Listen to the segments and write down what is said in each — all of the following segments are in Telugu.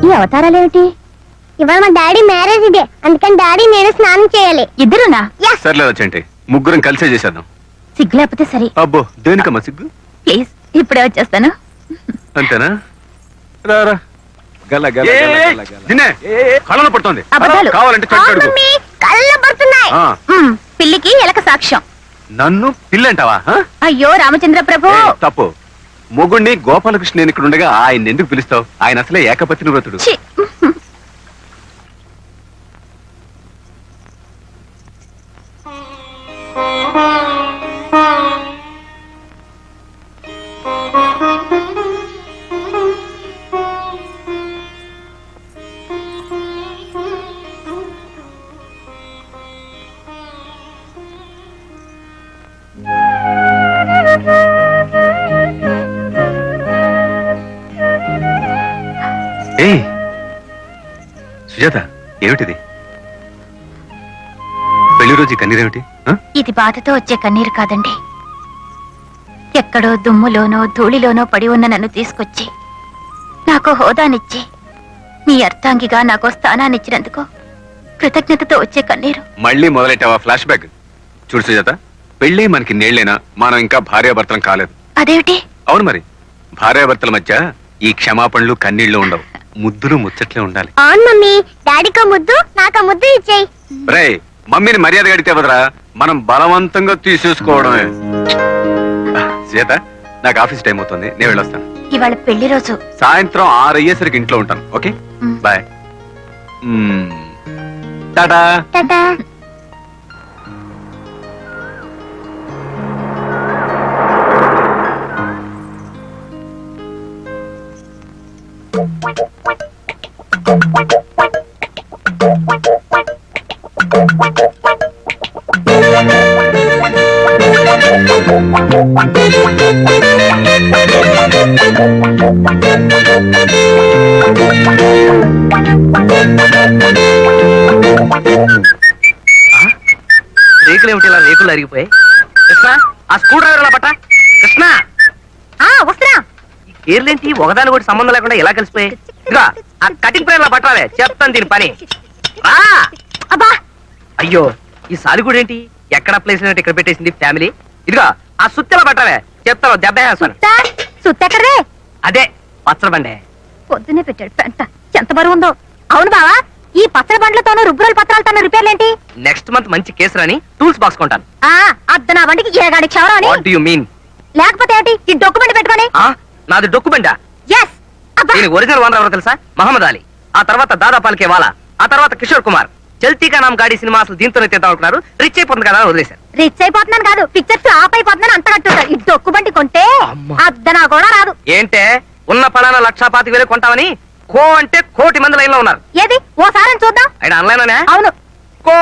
ఈ అవతారాలేమిటి? ఇవాళ మా డాడీ మ్యారేజ్ డే, అందుకని డాడీ నేను స్నానం చేయాలి. ఇద్దరునా? సర్లేదు వచ్చండి, ముగ్గురం కలిసే చేసేద్దాం. సిగ్గు లేకపోతే సరే. అబ్బో దేనికమ్మా సిగ్గు? ప్లీజ్ ఇప్పుడే వచ్చేస్తాను. అంతేనా? రారా కళ్ళను పడుతోంది, అబద్ధాలు. కావాలంటే కళ్ళు పడుతున్నాయి. పిల్లికి ఎలక సాక్ష్యం. నన్ను పిల్లంటావా? అయ్యో రామచంద్ర ప్రభు, తప్పు. మొగుణ్ణి గోపాలకృష్ణ నేను ఇక్కడ ఉండగా ఆయన ఎందుకు పిలుస్తావు? ఆయన అసలే ఏకపత్ని వ్రతుడు. సుజాత, ఏమిటిది? పెళ్లి రోజు కన్నీరేమిటి? ఇది బాధతో వచ్చే కన్నీరు కాదండి. ఎక్కడో దుమ్ములోనో ధూళిలోనో పడి ఉన్న నన్ను తీసుకొచ్చి నాకు హోదానిచ్చి మీ అర్థాంగిగా నాకు స్థానాన్నిచ్చినందుకు కృతజ్ఞతతో వచ్చే కన్నీరు. మళ్ళీ మొదలెట్టావా ఫ్లాష్ బ్యాక్? చూడు సుజాత, పెళ్ళి మనకి నేళ్లేనా, మనం ఇంకా భార్యాభర్తలం కాలేదు. అదేమిటి? అవును మరి, భార్యాభర్తల మధ్య ఈ క్షమాపణలు కన్నీళ్లు ఉండవు, ముద్దులు ముచ్చట్లే ఉండాలి. అవును మమ్మీ, డాడీకో ముద్దు నాకో ముద్దు ఇచ్చేయి. రే, మమ్మీని మర్యాద అడిగితే వదరా, మనం బలవంతంగా తీసేసుకోవడమే. సీత, నాకు ఆఫీస్ టైం అవుతుంది, నేను వెళ్ళొస్తాను. ఇవాళ పెళ్లి రోజు. సాయంత్రం 6 అయ్యేసరికి ఇంట్లో ఉంటాను. Okay bye. టాటా. టాటా. రేకులు ఏమిటి ఇలా రేకులు అరిగిపోయాయి? కృష్ణ, ఆ స్క్రూ డ్రైవర్ లా పట్ట. కృష్ణ, వస్తున్నా. ఈ కేర్లేంటి ఒకదాని కూడా సంబంధం లేకుండా ఎలా కలిసిపోయాయి? ఇదిగా ఆ కటింగ్ ప్లేయర్ లా పట్టాలే, చెప్తాను దీని పని. అబ్బా, అయ్యో, ఈ సాలిగూడు ఏంటి ఎక్కడ ప్లేస్ ఇక్కడ పెట్టేసింది ఫ్యామిలీ. ఇదిగా ఆ సుత్తెలా పట్టాలే, చెప్తాను, దెబ్బ వేస్తాను. సుత్తెక్కడే? అదే పచ్చడి బండే. పొద్దునే పెట్టాడు పెంట, ఎంత బరువు ఉందో. అవును బావా, ఈ పచ్చడి బండ్లతోనూ రుబ్బురోల పత్రాలతోనూ రిపేర్లేంటి? నెక్స్ట్ మంత్ మంచి కేసు రాని టూల్స్ బాక్స్ కొంటాను. అద్ద నా బండికి ఏగాడి క్షవరం అని. What do you mean? లేకపోతే ఏంటి ఈ డొక్కు బండి పెట్టుకొని? నాది డొక్కు బండా? yes. అబ్బా, దీని ఒరిజినల్ ఓనర్ ఎవరో తెలుసా? మహమ్మద్ అలీ. ఆ తర్వాత దాదా పాల్కే వాలా, ఆ తర్వాత కిషోర్ కుమార్. చల్తీకా నామ్ గాడి సినిమా అసలు దీంతోనే తీద్దాం అనుకున్నారు, రిచ్ అయిపోతుంది కదా అని వదిలేశారు. రిచ్ అయిపోతున్నాను కాదు, పిక్చర్స్ ఆఫ్ అయిపోతున్నాను అంత కట్టుంటారు. ఈ డొక్కు బండి కొంటే అద్ద నా కూడా రాదు. ఏంటే ఉన్న పలానా 1,25,000 కొంటామని కో అంటే కోటి మంది లైన్ లో ఉన్నారు. ఏది ఓసారి చూద్దాం. ఆయన ఆన్లైన్. అవును. కో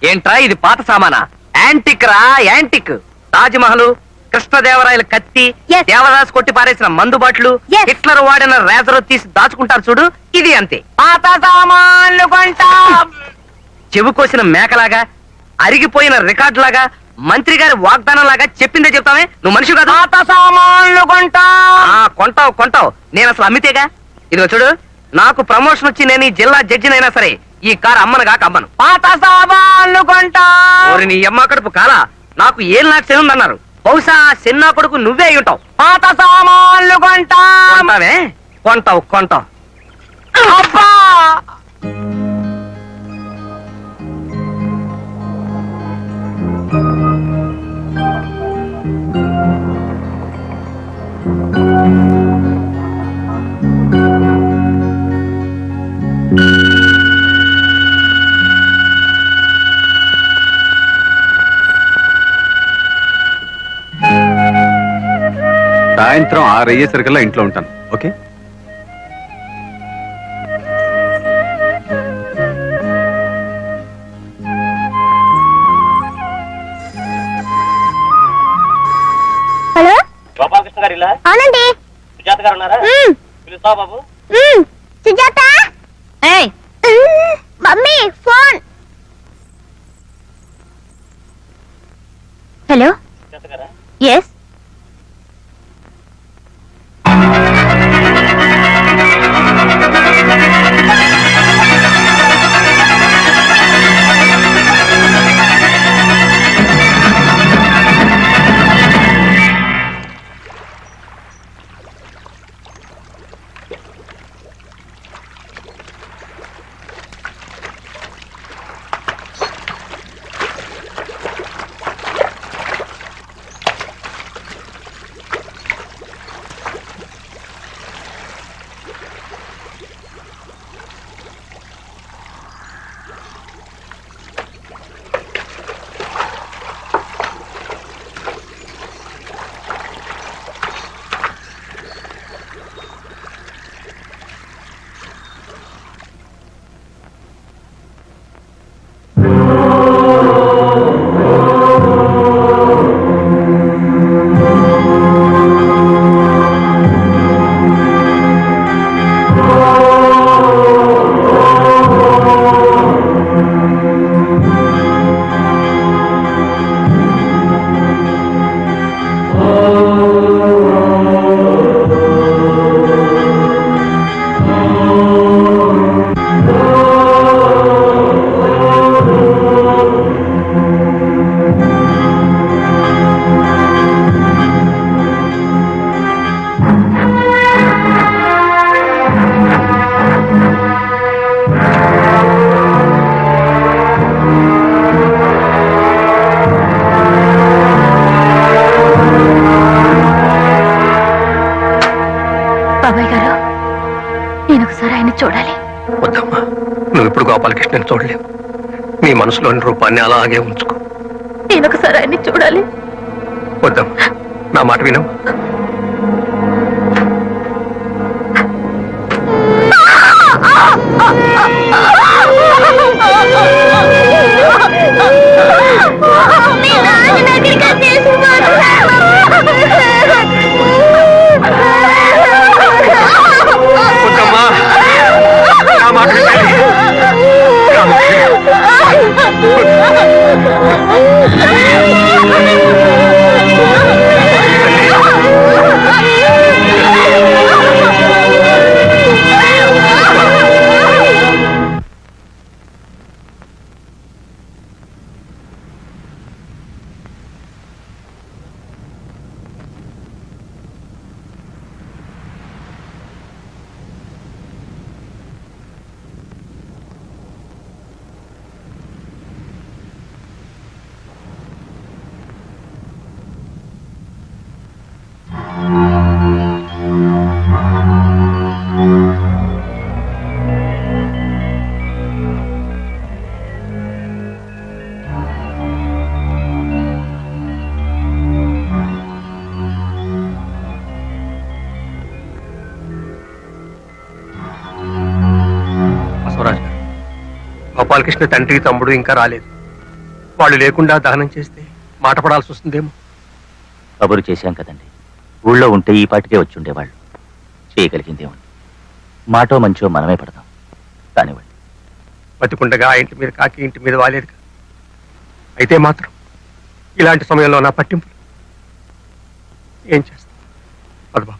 ఏంట్రా ఇది పాత సామానా? యాంటిక్ రా, యాంటిక్. తాజ్ మహల్, కృష్ణదేవరాయల కత్తి, Yes. దేవదాస్ కొట్టి పారేసిన మందు బాట్లు, Yes. హిట్లర్ వాడిన రేజర్ తీసి దాచుకుంటారు చూడు, ఇది అంతే. పాత సామాన్లు కొంటాం. చెవి కోసిన మేకలాగా, అరిగిపోయిన రికార్డు లాగా, మంత్రి గారి వాగ్దానం లాగా చెప్పిందే చెప్తామే, నువ్వు మనిషి కాదు. పాత సామాన్లు కొంటావు కొంటావు, నేను అసలు అమ్మితేగా. ఇదిగో చూడు, నాకు ప్రమోషన్ వచ్చి నేను ఈ జిల్లా జడ్జినైనా సరే ఈ కారు అమ్మను కాక అమ్మను. పాత సామాన్లు కొంటా. నీ అమ్మ కడుపు కాలా, నాకు ఏం నాకు చెందన్నారు. బహుశా చిన్న కొడుకు నువ్వే అయి ఉంటావు. పాత సామాన్లు కొంటావే, కొంటావు. అబ్బా, సాయంత్రం 6 అయ్యేసరికల్లా ఇంట్లో ఉంటాను. ఓకే? హలో గోపాలకృష్ణ గారు ఇలా అవునండి. సుజాత గారు ఉన్నారా? పిలుస్తావా బాబు? సుజాత. ఏయ్, మమ్మీ ఫోన్. హలో. సుజాత గారా? ఎస్. బాబాయ్ గారు, నేను ఒకసారి ఆయన చూడాలి. వద్దమ్మా, నువ్వు ఇప్పుడు గోపాలకృష్ణని చూడలేవు. నీ మనసులోని రూపాన్ని అలాగే ఉంచుకో. నేను ఒకసారి ఆయన్ని చూడాలి. వద్దమ్మా, నా మాట వినమ్మా. వద్దమ్మా, నా మాట వినండి. గోపాలకృష్ణ తండ్రి తమ్ముడు ఇంకా రాలేదు. వాళ్ళు లేకుండా దహనం చేస్తే మాట పడాల్సి వస్తుందేమో. కబురు చేశాం కదండి, ఊళ్ళో ఉంటే ఈ పాటికే వచ్చి ఉండేవాళ్ళు. చేయగలిగిందేముంది, మాటో మంచో మనమే పడదాం. కానివ్వండి. బతికుండగా ఆ ఇంటి మీద కాకి ఇంటి మీద వాలేదు. అయితే మాత్రం ఇలాంటి సమయంలో నా పట్టింపు ఏం చేస్తా? పదబా.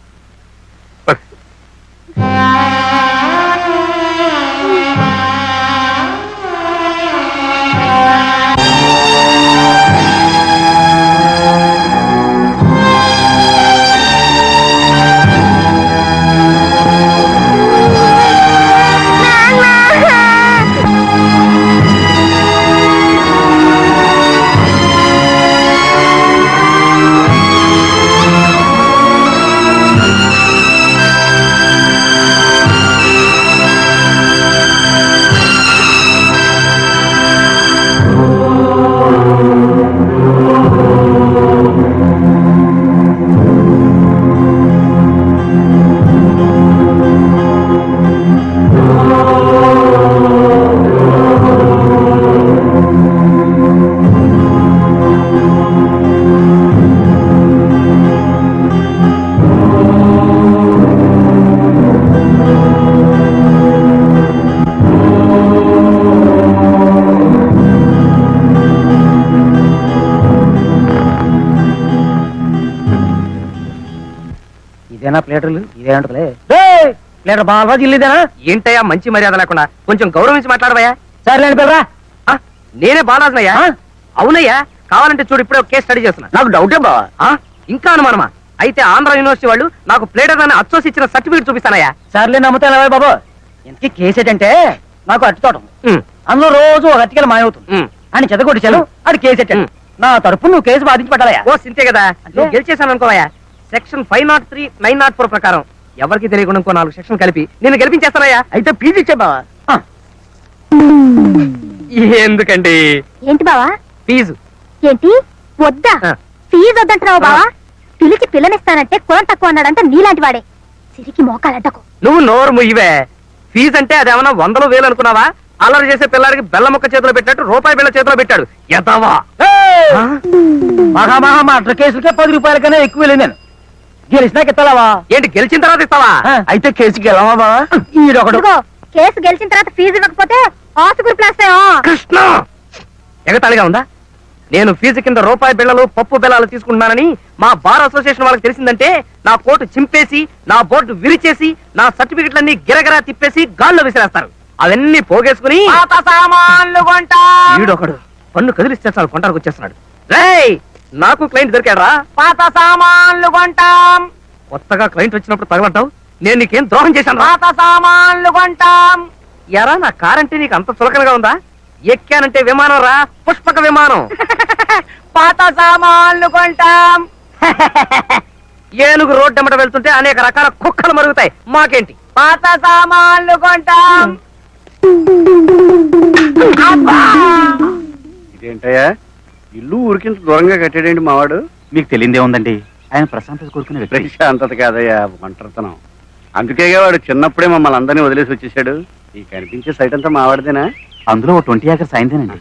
ఇదేనా ప్లేటర్లు ఇదే ఉంటలే ప్లేటర్ బాలరాజు ఇల్లు ఇదేనా ఏంటయ్యా మంచి మర్యాద లేకుండా కొంచెం గౌరవించి మాట్లాడవయ్యా సరేలేండి పిల్లరా నేనే బాలరాజునయ్యా అవునయ్యా కావాలంటే చూడు ఇప్పుడే కేసు స్టడీ చేస్తున్నా నాకు డౌటే బావా ఇంకా అనుమానమా అయితే ఆంధ్ర యూనివర్సిటీ వాళ్ళు నాకు ప్లేటర్ అని అచ్చోసి ఇచ్చిన సర్టిఫికేట్ చూపిస్తానయ్యా సర్లే నమ్ముతాను బాబు ఇంతకీ కేసు ఏంటంటే నాకు అట్టి తోటం అందులో రోజు ఒక అట్టికలు మాయవుతుంది అని చెదగొట్టించాను అది కేసు ఎట్టాను నా తరపు నువ్వు కేసు బాధించి పెట్టాలయా ఓ సింతే కదా నువ్వు గెలిచేశాను అనుకోవయ్యా సెక్షన్ 503 904 ప్రకారం ఎవరికి తెలియకుండా ఇంకో 4 సెక్షన్ కలిపి నేను గెలిపించేస్తానయ్యా అయితే ఫీజు ఇచ్చే బావా ఎందుకండి ఏంటి బావా ఫీజు ఏంటి వద్దా ఫీజు వద్దంటున్నావు బావా పిలిచి పిల్లనిస్తానంటే కులం తక్కువ అన్నాడంటే నీలాంటి వాడే సిరికి మోకాలడ్డకు నువ్వు నోరు ముయ్యవే ఫీజు అంటే అదేమన్నా 100,000 అనుకున్నావా అల్లరి చేసే పిల్లాడికి బెల్ల ముక్క చేతిలో పెట్టినట్టు రూపాయి బిళ్ళ చేతిలో పెట్టాడు ఎదవా మహా కేసులకే 10 రూపాయలకనే ఎక్కువ వెళ్ళింది నేను గెలిచినాక ఇస్తావా ఏంటి గెలిచిన తర్వాత ఇస్తావా అయితే కేసుకి వెళ్ళవా బావా ఈడొకడు ఇదిగో, కేసు గెలిచిన తర్వాత ఫీజు ఇవ్వకపోతే ఆసుగురు ప్లాస్తాయో కృష్ణ ఎగతాళిగా ఉందా నేను ఫీజు కింద రూపాయి బిళ్ళలు పప్పు బెల్లాలు తీసుకుంటున్నానని మా బార్ అసోసియేషన్ వాళ్ళకి తెలిసిందంటే నా కోటు చింపేసి నా బోర్డు విరిచేసి నా సర్టిఫికెట్లన్నీ గిరగిరా తిప్పేసి గాల్లో విసిరేస్తారు అవన్నీ పోగేసుకుని వీడొకడు పన్ను కదిలిస్తే చాలు కొంటానికి వచ్చేస్తున్నాడు రేయ్ నాకు క్లయింట్ దొరికాడా పాత సామాన్లు కొంటాం కొత్తగా క్లయింట్ వచ్చినప్పుడు తగలంటావు నేను నీకేం ద్రోహం చేశాను పాత సామాన్లు కొంటాం ఎరా నా కారంటే నీకు అంత చులకనగా ఉందా ఎక్కానంటే విమానం రా పుష్పక విమానం పాత సామాన్లు కొంటాం ఏనుగు రోడ్డెమ్మట వెళ్తుంటే అనేక రకాల కుక్కలు మరుగుతాయి మాకేంటి పాత సామాన్లు కొంటాం ఇదేంటయ్యా ఇల్లు ఊరికింత దూరంగా కట్టాడేంటి మావాడు? మీకు తెలియదే ఉందండి, ఆయన ప్రశాంతత కోరుకునే వ్యక్తి. ప్రశాంతత కాదయ్యా, ఒంటరితనం. అందుకేగా వాడు చిన్నప్పుడే మమ్మల్ని అందరినీ వదిలేసి వచ్చేసాడు. ఈ కనిపించే సైట్ అంతా మావాడిదేనా? అందులో 20 acres అయిందేనండి.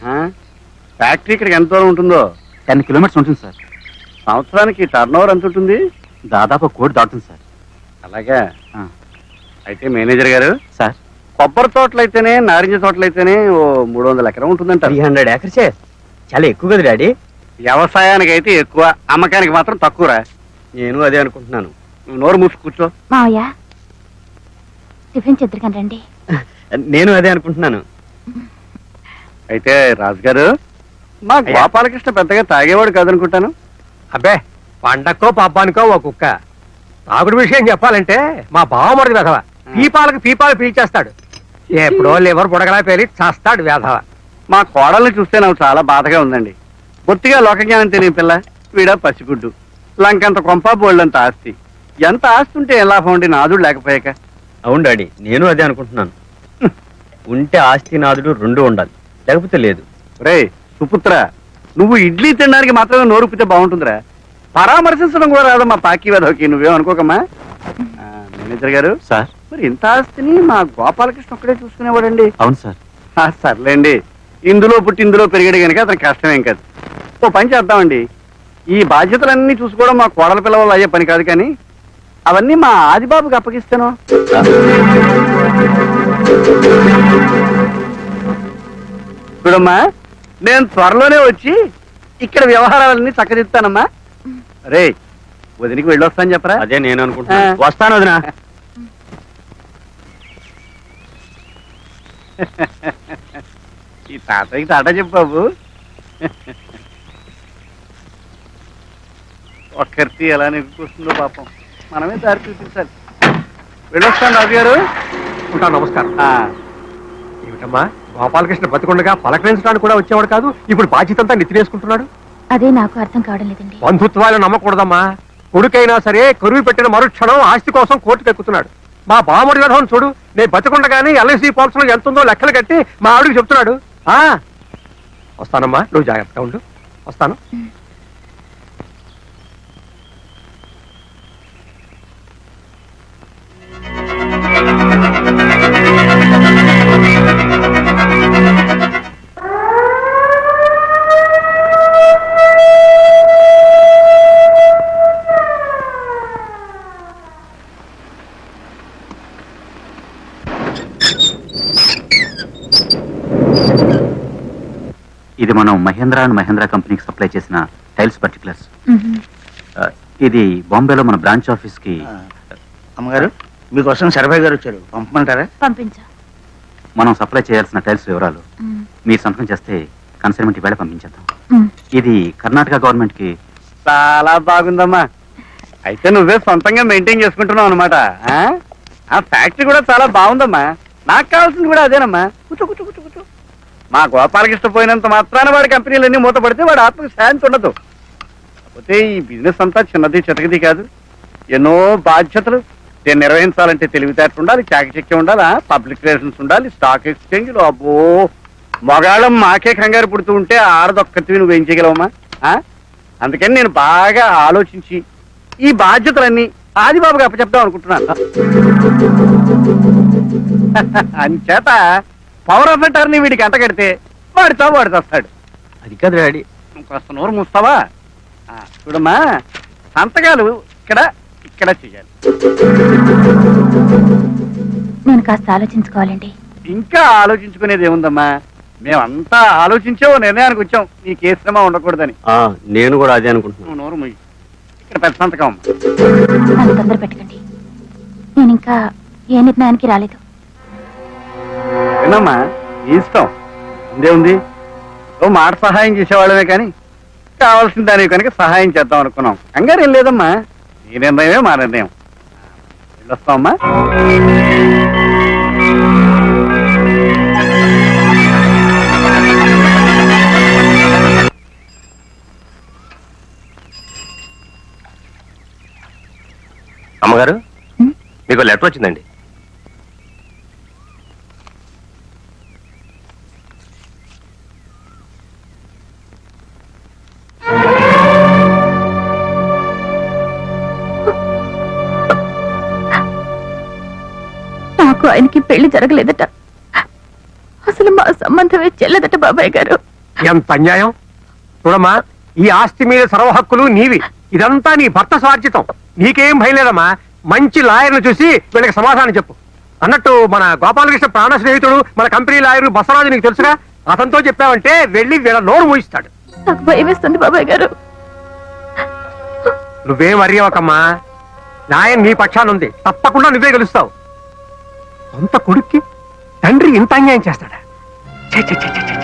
ఫ్యాక్టరీ ఇక్కడికి ఎంత దూరం ఉంటుందో? 10 kilometers ఉంటుంది సార్. సంవత్సరానికి టర్న్ ఓవర్ ఎంత ఉంటుంది? దాదాపు 1 కోటి దాటుతుంది సార్. అలాగా? అయితే మేనేజర్ గారు సార్, కొబ్బరి తోటలు అయితేనే నారింజ తోటలు అయితేనే ఓ 300 ఎకరం ఉంటుందంట. 300 acres చాలా ఎక్కువ కదా డాడీ. వ్యవసాయానికి అయితే ఎక్కువ, అమ్మకానికి మాత్రం తక్కువరా. నేను అదే అనుకుంటున్నాను. నువ్వు నోరు మూసి కూర్చో. మావయ్య టిఫిన్ చెద్దరికని రండి. నేను అదే అనుకుంటున్నాను. అయితే రాజుగారు, మా గోపాలకృష్ణ పెద్దగా తాగేవాడు కాదనుకుంటాను. అబ్బే, పండక్కో పబ్బానికో ఓ కుక్క. తాగుడు విషయం చెప్పాలంటే మా బావమరిది వెధవ పీపాలు పీల్చేస్తాడు. ఎప్పుడో లివర్ బుడగలా పేరి చేస్తాడు వెధవ. మా కోడల్ని చూస్తే నాకు చాలా బాధగా ఉందండి. బొత్తిగా లోకజ్ఞానం తెలియని పిల్ల, వీడా పసిగుడ్డు, లంకంత కొంప బోళ్ళంత ఆస్తి. ఎంత ఆస్తి ఉంటే ఏం లాభం ఉండి నాదుడు లేకపోయాక? అవును డాడీ, నేను అదే అనుకుంటున్నాను. ఉంటే ఆస్తి నాదుడు 2 ఉండాలి, లేకపోతే లేదు. రే సుపుత్ర, నువ్వు ఇడ్లీ తినడానికి మాత్రమే నోరుపితే బాగుంటుందిరా. పరామర్శించడం కూడా రాదు మా పాకి వేదోకి. నువ్వేమనుకోకమ్మా. మేనేజర్ గారు సార్, మరి ఇంత ఆస్తిని మా గోపాలకృష్ణ ఒక్కడే చూసుకునేవాడండి. అవును సార్. సర్లేండి, ఇందులో పుట్టి ఇందులో పెరిగాడు కనుక అతనికి కష్టమేం కాదు. ఓ పని చేద్దామండి, ఈ బాధ్యతలన్నీ చూసుకోవడం మా కోడల పిల్లవాళ్ళు అయ్యే పని కాదు, కానీ అవన్నీ మా ఆదిబాబుకి అప్పగిస్తాను. చూడమ్మా, నేను త్వరలోనే వచ్చి ఇక్కడ వ్యవహారాలన్నీ చక్కదిస్తానమ్మా. రే, వదినికి వెళ్ళొస్తాను చెప్పరా? అదే నేను అనుకుంటున్నాను. వస్తాను వదినా. ఈ తాతయ్యకి టాటా చెప్పు బాబు. ఒక్కరితి ఎలా నెగ్గుకొస్తుందో పాపం, మనమే దారి చూపించాలి. వెళ్ళొస్తాను రాజు గారు. ఉంటాను, నమస్కారం. ఏమిటమ్మా, గోపాలకృష్ణ బతికుండగా పలకరించడానికి కూడా వచ్చేవాడు కాదు, ఇప్పుడు బాధ్యతంతా నెత్తినేసుకుంటున్నాడు. అదే నాకు అర్థం కావడం లేదండి. బంధుత్వాలు నమ్మకూడదమ్మా. కొడుకైనా సరే కరువు పెట్టిన మరుక్షణం ఆస్తి కోసం కోర్టుకు ఎక్కుతున్నాడు. మా బామడి విధం చూడు, నేను బతికుండగానే ఎల్ఐసి పాలసీలో ఎంత ఉందో లెక్కలు కట్టి మా ఆవిడికి చెప్తున్నాడు. వస్తానమ్మా, నువ్వు జాగ్రత్తగా ఉండు. వస్తాను. ఇది మనం మహేంద్ర అండ్ మహేంద్ర కంపెనీకి సప్లై చేసిన టైల్స్ పర్టికులర్స్. ఇది బాంబేలో మన బ్రాంచ్ ఆఫీస్ కి అమ్మగారు మీకోసం శరభయ్య గారు వచ్చారు, పంపమంటారా? పంపించు. మనం సప్లై చేయాల్సిన టైల్స్ వివరాలు ఉమ్, మీరు సంతకం చేస్తే కన్సైన్మెంట్ ఇవాళ పంపించేద్దాం. ఉమ్. ఇది కర్ణాటక గవర్నమెంట్ కి చాలా బాగుందమ్మా. అయితే నువ్వే సొంతంగా మెయింటైన్ చేసుకుంటున్నావు అనమాట. ఆ ఫ్యాక్టరీ కూడా చాలా బాగుందమ్మా. నాకు కావాల్సింది కూడా అదేనమ్మా. కూర్చో కూర్చో కూర్చో కూర్చో. మా గోపాలకృష్ణ పోయినంత మాత్రాన వాడి కంపెనీలన్నీ మూతపడితే వాడి ఆత్మకు శాంతి ఉండదు. కాకపోతే ఈ బిజినెస్ అంతా చిన్నది చితకది కాదు. ఎన్నో బాధ్యతలు. దీన్ని నిర్వహించాలంటే తెలివితేటలు ఉండాలి, చాకచక్యం ఉండాలి, పబ్లిక్ రిలేషన్స్ ఉండాలి, స్టాక్ ఎక్స్చేంజ్లు. అబ్బో, మగాళ్ళం మాకే కంగారు పుడుతూ ఉంటే ఆడదొక్కతివి నువ్వేం చేయగలవమ్మా? అందుకని నేను బాగా ఆలోచించి ఈ బాధ్యతలన్నీ ఆదిబాబుకి అప్పచెప్దాం అనుకుంటున్నాను. అంచేత పవర్ ఆఫ్ అటార్నీ వీడికి అంట కడితే వాడితో వాడు వస్తాడు. అది కాదు డాడీ. నువ్వు కాస్త నోరు మూస్తావా? చూడమ్మా, సంతకాలు ఇక్కడ ఇక్కడ చెయ్యాలి. నేను కాస్త ఆలోచించుకోవాలండి. ఇంకా ఆలోచించుకునేది ఏముందమ్మా? మేమంతా ఆలోచించే ఓ నిర్ణయానికి వచ్చాం, నీకు ఏ శ్రమ ఉండకూడదని. నేను కూడా అదే అనుకుంటున్నాను. నువ్వు నోరు మూయి. ఇక్కడ పెద్ద సంతకం అమ్మా. నన్ను తొందర పెట్టకండి. నేను ఇంకా ఏ నిర్ణయానికి రాలేదు. విన్నమ్మా, నీ ఇష్టం. ఉందే ఉంది. ఓ మాట సహాయం చేసేవాళ్ళమే కానీ కావాల్సిన దానికి కనుక సహాయం చేద్దాం అనుకున్నాం. కంగారు ఏం లేదమ్మా. నీ నిర్ణయమే మా నిర్ణయం. వెళ్ళొస్తామమ్మా. అమ్మగారు మీకు లెటర్ వచ్చిందండి. నాకు ఆయనకి పెళ్లి జరగలేదట. అసలు మా సంబంధమే చెల్లదట బాబాయ్ గారు. ఎంత అన్యాయం! చూడమ్మా, ఈ ఆస్తి మీద సర్వ హక్కులు నీవి. ఇదంతా నీ భర్త స్వార్జితం. నీకేం భయం లేదమ్మా. మంచి లాయర్ను చూసి వీళ్ళకి సమాధానం చెప్పు. అన్నట్టు మన గోపాలకృష్ణ ప్రాణ స్నేహితుడు, మన కంపెనీ లాయరు బసవరాజు నీకు తెలుసుగా. అతనితో చెప్పావంటే వెళ్ళి వీళ్ళ నోరు మూయిస్తాడు. నాకు భయం వేస్తుంది బాబాయ్ గారు. నువ్వేం అరియవకమ్మా. న్యాయం నీ పక్షానుంది. తప్పకుండా నువ్వే గెలుస్తావు. సొంత కొడుక్కి తండ్రి ఇంత అన్యాయం చేస్తాడా? ఛే, ఛే, ఛే, ఛే, ఛే.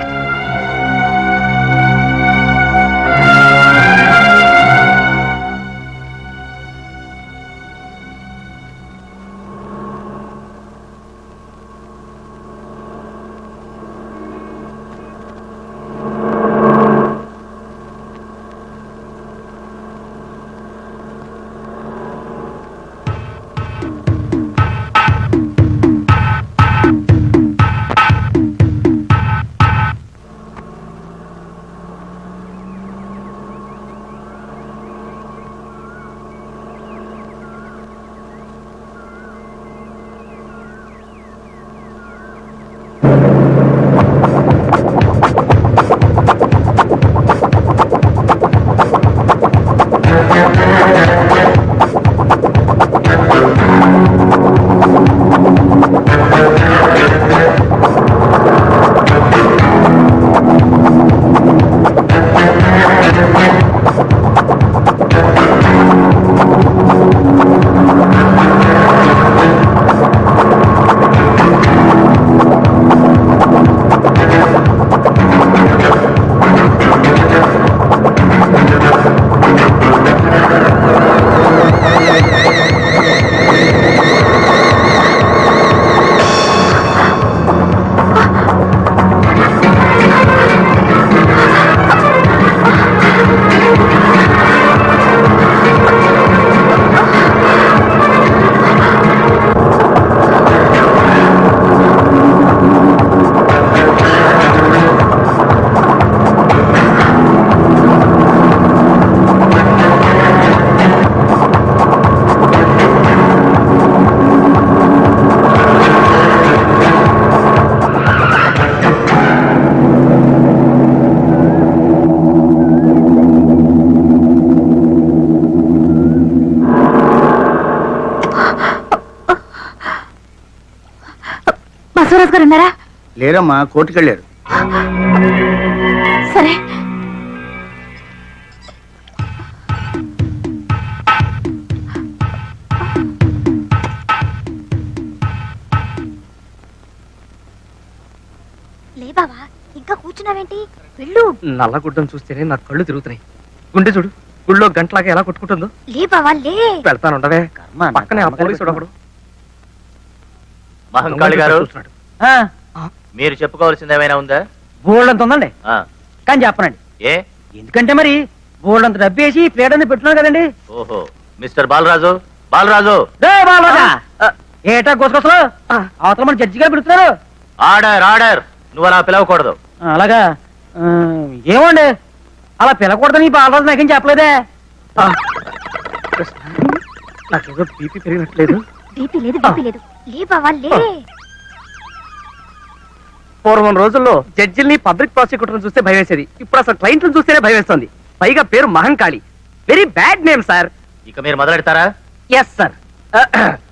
బసవరాజు గారు ఉన్నారా? లేరమ్మా, కోర్టుకెళ్ళారు. సరే. బావా ఇంకా కూర్చున్నావేంటి వెళ్ళు. నల్లగుడ్డను చూస్తేనే నా కళ్ళు తిరుగుతున్నాయి. గుండె చూడు, గుళ్ళో గంటలాగా ఎలా కొట్టుకుంటుందో. లే బావా లే. పెడతానుండవే. పక్కనే ఆ పోలీసుడు ఒకడు. మహంకాళి గారు, చూస్తున్నాడు. మీరు చెప్పుకోవాల్సింది ఏమైనా ఉందా? బోల్డ్ అంత ఉందండి, ఆ, కానీ చెప్పనండి. ఏ? ఎందుకంటే మరి బోల్డ్ అంత డబ్బు వేసి ప్లేట్ అనేది పెట్టున్నాను కదండి. ఓహో, మిస్టర్ బాలరాజు, బాలరాజు, రే బాలరాజా, ఏటా గోసుకొసలు అవతల మన జడ్జి గారు పిలుస్తున్నారు. Order order. నువ్వు అలా పిలవకూడదు. అలాగా ఏమోండి, అలా పిలకూడదని ఈ బాలరాజు నాకేం చెప్పలేదే. నాకేదో బీపీ పెరిగినట్లేదు. బీపీ లేదు బీపీ లేదు. లే బావా లే. పూర్వం రోజుల్లో జడ్జిల్ని పబ్లిక్ ప్రాసిక్యూటర్ని చూస్తే భయం వేసేది. ఇప్పుడు అసలు క్లయింట్లను చూస్తేనే భయం వేస్తుంది. పైగా పేరు Mahankali. Very bad name sir. ఇక మీరు మొదలెడతారా? Yes sir.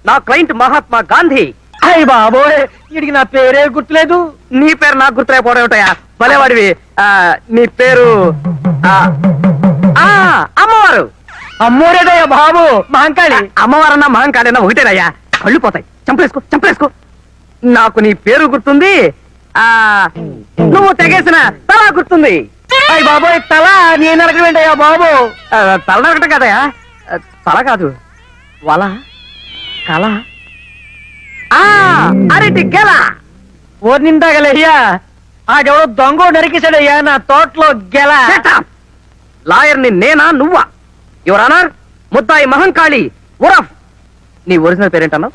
నా క్లయింట్ మహాత్మా గాంధీ. అయ్య బాబోయ్, వీడికి నా పేరే గుర్తులేదు. నీ పేరు నాకు గుర్తులేకపోవడం ఏమిటయా? భలేవాడివి. నీ పేరు అమ్మవారు. అమ్మోరేదయ్యా బాబు, మహంకాళి. అమ్మవారన్నా మహంకాళన్నా ఒకటేనయ్యా. కళ్ళు పోతాయి. చంపలేసుకో చంపలేసుకో. నాకు నీ పేరు గుర్తుంది. నువ్వు తెగేసిన తల గుర్తుంది. అయ్య బాబోయ్, తల నేను నరకవేంటయ్యా బాబు. తల నరకటం కదయా, తల కాదు, వల, కల, అరటి గెల. ఓరి నిందాగలయ్యా, ఆడెవడో దొంగ నరికేశాడయ్యా నా తోటలో గెల. లాయర్ని నేనా నువ్వా? యువర్ ఆనర్, ముద్దాయి మహంకాళి ఉరఫ్. నీ ఒరిజినల్ పేరేంటన్నావు?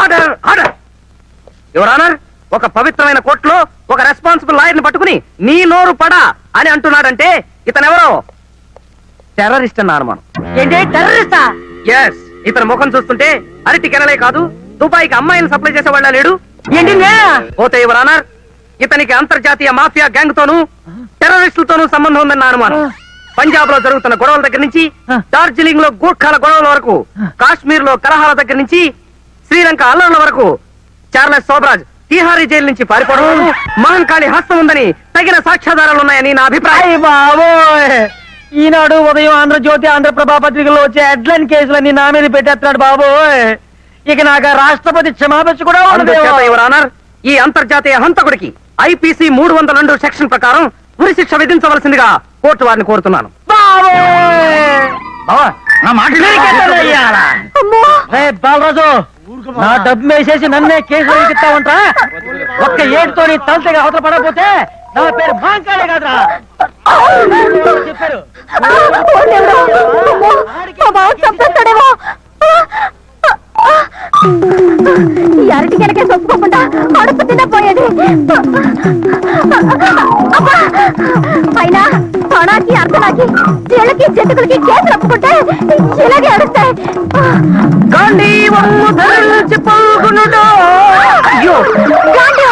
Order order. యువర్ ఆనర్, ఒక పవిత్రమైన కోర్టులో ఒక రెస్పాన్సిబుల్ లాయర్ని పట్టుకుని నీ నోరు పడా అని అంటున్నాడంటే ఇతనెవరో టెర్రరిస్ట్ అన్న అనుమానం. ఏంటి టెర్రరిస్టా? ఎస్. ఇతని ముఖం చూస్తుంటే అరటి కెనలే కాదు, దుబాయ్కి అమ్మాయిని సప్లై చేసేవాళ్ళ లేడు. ఏంటి పోతే యువర్ ఆనర్, ఇతనికి అంతర్జాతీయ మాఫియా గ్యాంగ్ తోనూ టెర్రరిస్టులతోనూ సంబంధం ఉందన్న అనుమానం. పంజాబ్ లో జరుగుతున్న గొడవల దగ్గర నుంచి డార్జిలింగ్ లో గూర్ఖాల గొడవల వరకు, కాశ్మీర్ లో కలహాల దగ్గర నుంచి శ్రీలంక అల్లర్ల వరకు, చార్లెస్ సోబ్రాజ్ తీహారీ జైలు నుంచి పారిపోవడం మహంకాళి హస్తం ఉందని తగిన సాక్ష్యాధారాలు ఉన్నాయని నా అభిప్రాయం. బాబోయ్, ఈనాడు ఉదయం ఆంధ్రజ్యోతి ఆంధ్రప్రభ పత్రికల్లో వచ్చే హెడ్లైన్ కేసులన్నీ నా మీద పెట్టేస్తున్నాడు బాబోయ్. ఇక నాకు రాష్ట్రపతి క్షమాపణ కూడా అందుచేత యువర్ ఆనర్, ఈ అంతర్జాతీయ హంతకుడికి ఐపీసీ 302 సెక్షన్ ప్రకారం ఉరి శిక్ష విధించవలసిందిగా కోర్టు వారిని కోరుతున్నాను. బాలరాజు, నా డబ్బు వేసేసి నన్నే కేసు ఎక్కిస్తావంటా? ఒక్క ఏడుతో నీ తలతగా అవతల పడకపోతే నా పేరు మహంకాళే కాదురా. చెప్పారు ఈ అరటి కనుక ఒప్పుకోకుండా అడుపు తినపోయేది. పైన తొణాకి అర్థనాకి చెళ్ళకి జంతుకులకి కేసులు ఒప్పుకుంటే ఇలాగే అడుస్తాయి. గాంధీ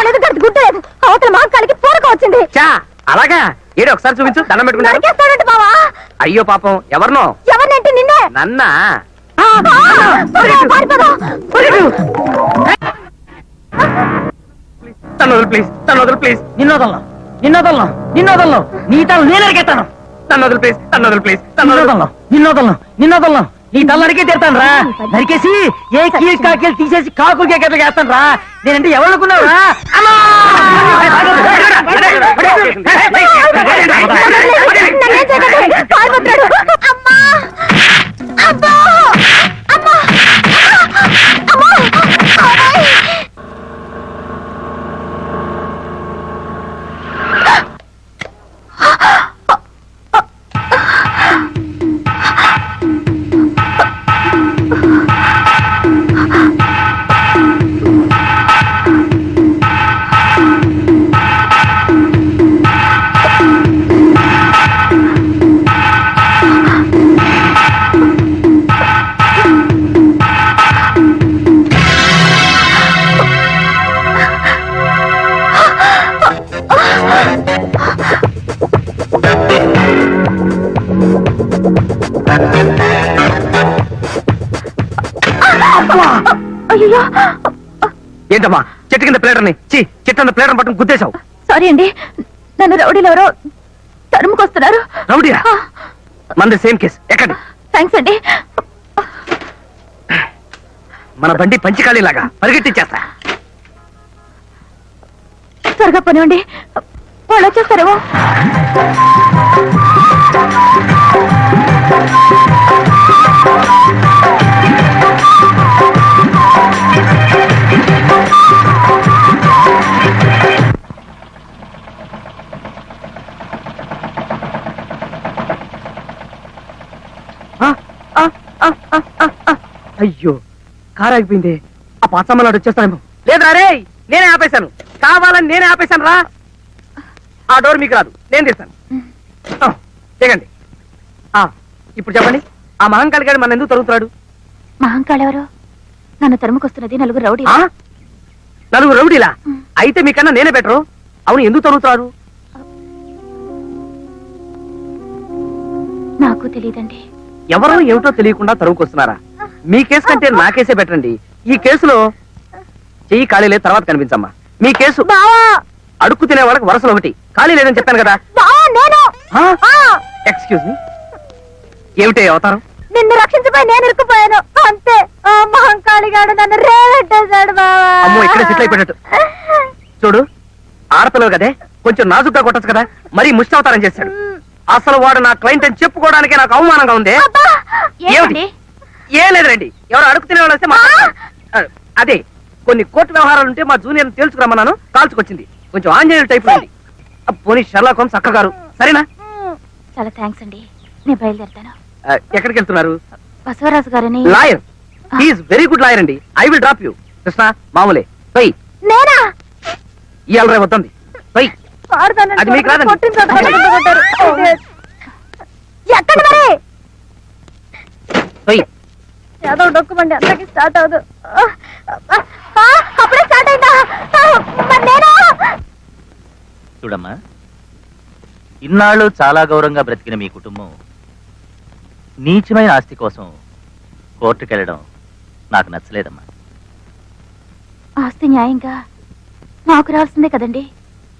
అనేది గడి గుడ్డ లేదు. అవతల మహంకాళికి పూరకం వచ్చింది. అలాగా? ఏడు ఒకసారి చూపించు, దండం పెట్టుకుంటాను. బావా. అయ్యో పాపం, ఎవరినో? ఎవరినంటే నిన్నే. నన్నా? ప్లీజ్ తను వదులు ప్లీజ్. నిన్నోదల్లో నీ తల నేను అరికెత్తాను. తను వదులు ప్లీజ్, తను వదులు ప్లీజ్. నిన్నోదల్లో నీ తల నరికే తీరుతాను రా. నరికేసి ఏ కీలు కాకీలు తీసేసి కాకులు కేకట్లు వేస్తాను రా. నేనంటే ఎవరు అనుకున్నావు రా? ఏంటమ్మా చెట్టు కింద ప్లేటర్ని చెట్టు ప్లేటర్ పట్టుకుని గుద్దేశావు? సారీ అండి, నన్ను రౌడీలు ఎవరో తరుముకొస్తున్నారు. రౌడీయా? మంది సేమ్ కేసు. ఎక్కడి? థ్యాంక్స్ అండి. మన బండి పంచికాళీలాగా పరిగెట్టించేస్తా. త్వరగా పోనివ్వండి, వాళ్ళు వచ్చేస్తారేమో. అయ్యో కారు ఆగిపోయింది. ఆ పాసమ్మలాడు వచ్చేస్తానేమో. లేదా రే, నేనే ఆపేశాను, కావాలని నేనే ఆపేశాను రా. ఆ డోర్ మీకు రాదు, నేను తీస్తాను. దిగండి. ఇప్పుడు చెప్పండి, ఆ మహంకాళి గారు మన ఎందుకు తరుగుతున్నాడు? మహంకాళ్ ఎవరు? నన్ను తరుముకొస్తున్నది నలుగురు రౌడీ. నలుగురు రౌడీలా? అయితే మీకన్నా నేనే బెటరు. అవును, ఎందుకు తరుగుతున్నారు? నాకు తెలియదండి. ఎవరో ఏమిటో తెలియకుండా తరువుకొస్తున్నారా? మీ కేసు కంటే నా కేసే బెటర్ అండి. ఈ కేసులో చెయ్యి ఖాళీ లేదు, తర్వాత కనిపించమ్మా. మీ కేసు అడుక్కు తినే వాళ్ళకి వరుసలు ఒకటి, ఖాళీ లేదని చెప్పాను కదా. ఎక్స్క్యూజ్ మీ, ఏమిటే అవతారం? నిన్ను రక్షించబోయి నేను ఇరుక్కుపోయాను అంతే. ఆ మహంకాళి గాడు నన్ను రేవెట్టేశాడు బావా. అమ్మో, ఇక్కడే సెటిల్ అయిపోయినట్టు. చూడు, ఆడపిల్లలు కదే, కొంచెం నాజుగ్గా కొట్టచ్చు కదా, మరీ ముష్టి అవతారం చేశాడు. అసలు వాడు నా క్లయింట్ అని చెప్పుకోవడానికి నాకు అవమానంగా ఉంది. ఏమిటి? ఏం లేదండి, ఎవరు అడుగు తినేవాళ్ళు వస్తే మాట్లాడతారు. అదే కొన్ని కోర్టు వ్యవహారాలు ఉంటే మా జూనియర్ తెలుసుకురమ్మన్నాను, కాల్చుకొచ్చింది. కొంచెం ఆంజనేయులు టైప్ ఉంది. పోనీ షెర్లాక్ హోమ్స్ అక్క గారు, సరేనా? చాలా థ్యాంక్స్ అండి, నేను బయలుదేరుతాను. ఎక్కడికి వెళ్తున్నారు? బసవరాజు గారని lawyer. He's very good lawyer అండి. I will drop you. Krishna మామూలే పోయి. నేనా? ఇవాళ రేపు వద్దండి పోయి. అది మీకు రాదండి. ఎక్కడ మరి పోయి. ఏదో డొక్కుమండి, అందరికి స్టార్ట్ అవదు. అప్పుడే స్టార్ట్ అయిందా? మరి నేను చూడమ్మా, ఇన్నాళ్ళు చాలా గౌరవంగా బ్రతికిన మీ కుటుంబం నీచమైన ఆస్తి కోసం కోర్టుకెళ్ళడం నాకు నచ్చలేదమ్మా. ఆస్తి న్యాయంగా మాకు రావాల్సిందే కదండి.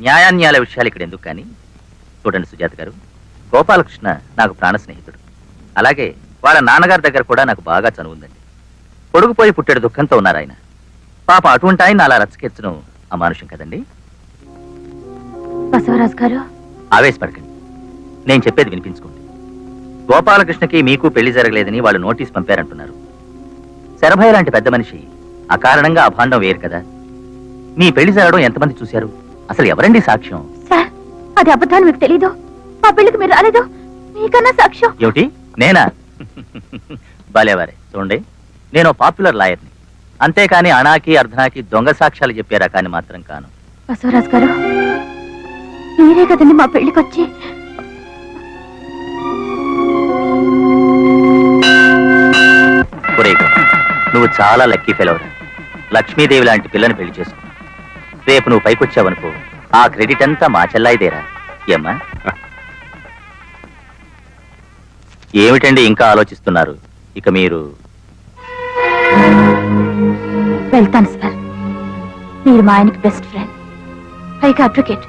న్యాయాన్యాల విషయాలు ఇక్కడ ఎందుకు కానీ, చూడండి సుజాత గారు, గోపాలకృష్ణ నాకు ప్రాణ స్నేహితుడు. అలాగే వాళ్ళ నాన్నగారి దగ్గర కూడా నాకు బాగా చనువు ఉందండి. పొడుగుపోయి పుట్టేడు దుఃఖంతో ఉన్నారు ఆయన. పాప అటువంటి ఆయన అలా రచ్చకెచ్చడం అమానుషం కదండి. బసవరాజు గారు, ఆవేశపడకండి, నేను చెప్పేది వినిపించుకోండి. గోపాలకృష్ణకి మీకు పెళ్లి జరగలేదని వాళ్ళు నోటీస్ పంపారంటున్నారు. శరభయ్య లాంటి పెద్ద మనిషి అకారణంగా ఆ భాండం వేరు కదా. మీ పెళ్లి జరగడం ఎంతమంది చూశారు? అసలు ఎవరండి సాక్ష్యం? సార్, అది అబద్ధాన్ని మీకు తెలీదు. మా పెళ్లికి మీరు రాలేదు, మీకన్నా సాక్ష్యం. ఏమిటి, నేనా? బాలేవారే, చూడండి, నేను పాపులర్ లాయర్ని, అంతేకాని అనాకి అర్ధనాకి దొంగ సాక్ష్యాలు చెప్పే రకాన్ని మాత్రం కాను. బసవరాజు గారు, మీరే కదండి మా పెళ్లికి వచ్చి నువ్వు చాలా లక్కీ ఫెలవరా. లక్ష్మీదేవి లాంటి పిల్లని పెళ్లి చేసుకో. రేపు నువ్వు పైకొచ్చావనుకో, ఆ క్రెడిట్ అంతా మా చెల్లాయిదేరా. ఏమ్మా? ఏమిటండి ఇంకా ఆలోచిస్తున్నారు? ఇక మీరు వెళ్తాను సార్. మీరు మా ఆయనకి బెస్ట్ ఫ్రెండ్, పైగా అడ్వకేట్.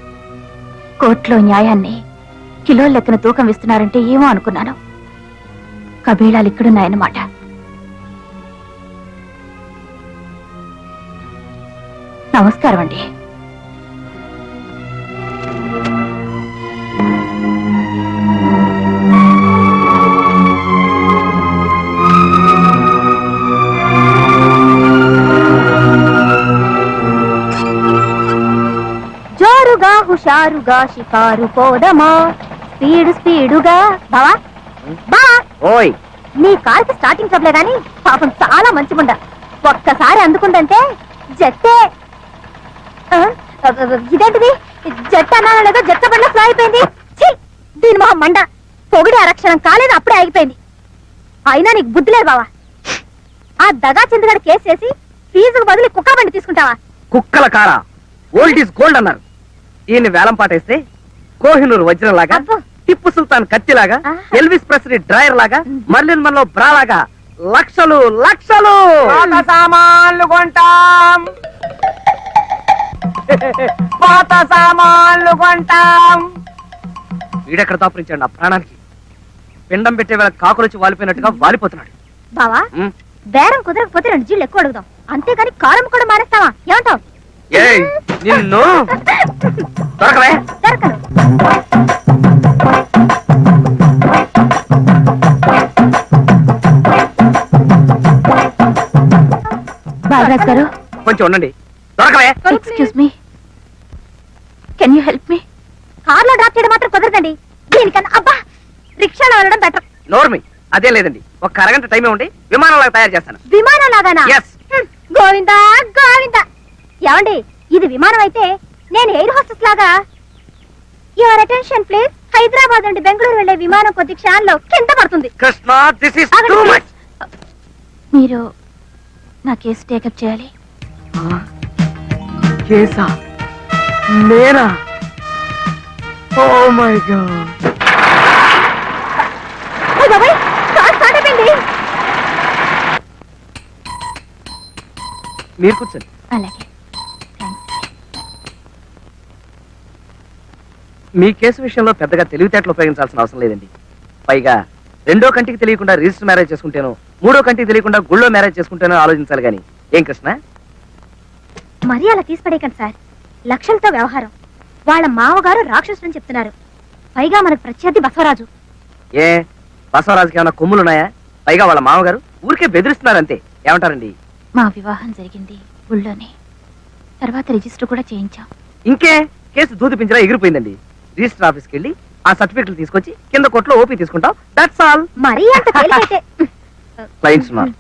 కోర్టులో న్యాయాన్ని కిలోల లెక్కన తూకం ఇస్తున్నారంటే ఏమో అనుకున్నాను. కబీళాలు ఇక్కడున్నాయన్నమాట. నమస్కారం అండి. జోరుగా హుషారుగా షికారు పోదమా, స్పీడు స్పీడుగా. బావా బా, ఓయ్, నీ కారుకి స్టార్టింగ్ ట్రబులే గాని పాపం చాలా మంచి ముండ. ఒక్కసారి అందుకుందంటే జట్టే. ఇదేంటిది, జట్టు అన్నానో లేదో జట్ట బండ్లో ఫ్లో అయిపోయింది. దీని మొహం మండ. పొగిడి అరక్షణం కాలేదు, అప్పుడే ఆగిపోయింది. అయినా నీకు బుద్ధి లేదు బావా. ఆ దగా చంద్రగాడు కేసు చేసి ఫీజుకు బదులు కుక్క బండి తీసుకుంటావా? కుక్కల కారా, ఓల్డ్ ఈజ్ గోల్డ్ అన్నారు. ఈయన్ని వేలం పాటేస్తే కోహినూరు వజ్రం లాగా, అబ్బో. టిప్పు సుల్తాన్ కత్తిలాగా, ఆహా. ఎల్విస్ ప్రెస్లీ డ్రైయర్ లాగా, మర్లిన్ మన్లో బ్రా లాగా లక్షలు లక్షలు సామాన్లు కొంటాం, పాత సామాన్లు కొంటాం. వీడెక్కడ దాపురించాడు నా ప్రాణానికి? పిండం పెట్టే వేళ కాకులొచ్చి వాలిపోయినట్టుగా వాలిపోతున్నాడు. బావా, ఉమ్. బేరం కుదరకపోతే 2 జీళ్ళు ఎక్కువ అడుగుదాం, అంతేగాని కారం కూడా మానేస్తావా? ఏమంటావు? ఏయ్, నిన్ను దొరకవే. దొరకరు. బాలరాజ్ గారు, కొంచెం ఉండండి. దొరకవే. Excuse me, can you help me? కార్లో డ్రాప్ చేయడం మాత్రం కుదరదండి. దీనికన్నా అబ్బా రిక్షాలో వెళ్ళడం బెటర్. నోర్మి, అదే లేదండి. ఒక అరగంట టైం ఇవ్వండి, విమానంలాగా తయారు చేస్తాను. విమానం లాగానా? Yes. గోవిందా గోవిందా. ఏమండి, ఇది విమానం అయితే నేను ఎయిర్ హోస్టెస్ లాగా. Your attention please. హైదరాబాద్ నుండి బెంగళూరు వెళ్లే విమానం కొద్ది క్షణాల్లో కింద పడుతుంది. కృష్ణ, దిస్ ఇస్ ఆగండి, టూ please. మచ్. మీరు నా కేసు టేకప్ చేయాలి. కేసా? నేనా? Oh my god. ఓయ్ బాబాయ్, కార్ స్టార్ట్ అయిపోయింది. మీరు కూర్చోండి. అలాగే, థ్యాంక్స్. మీ కేసు విషయంలో పెద్దగా తెలివితేటలు ఉపయోగించాల్సిన అవసరం లేదండి. పైగా రెండో కంటికి తెలియకుండా రిజిస్టర్ మ్యారేజ్ చేసుకుంటేనో, మూడో కంటికి తెలియకుండా గుళ్ళో మ్యారేజ్ చేసుకుంటేనో ఆలోచించాలి కానీ. ఏం కృష్ణ? మరీ అలా తీసిపడేయకండి సార్. లక్షలతో వ్యవహారం. వాళ్ళ మామగారు రాక్షసుని చెప్తున్నారు. పైగా మనకు ప్రత్యర్థి బసవరాజు. ఏ బసవరాజుకి ఏమైనా కొమ్ములున్నాయా? పైగా వాళ్ళ మామగారు ఊరికే బెదిరిస్తున్నారు అంతే. ఏమంటారండి? మా వివాహం జరిగింది ఊళ్ళోనే. తర్వాత రిజిస్టర్ కూడా చేయించాం. ఇంకే కేసు దూది పింజరా ఎగిరిపోయిందండి. రిజిస్టర్ ఆఫీస్కి వెళ్ళి ఆ సర్టిఫికెట్లు తీసుకొచ్చి కింద కోర్టులో ఓపీ తీసుకుంటాం. That's all. మరీ అంత తేలికైతే క్లయింట్స్ ఉన్నారు.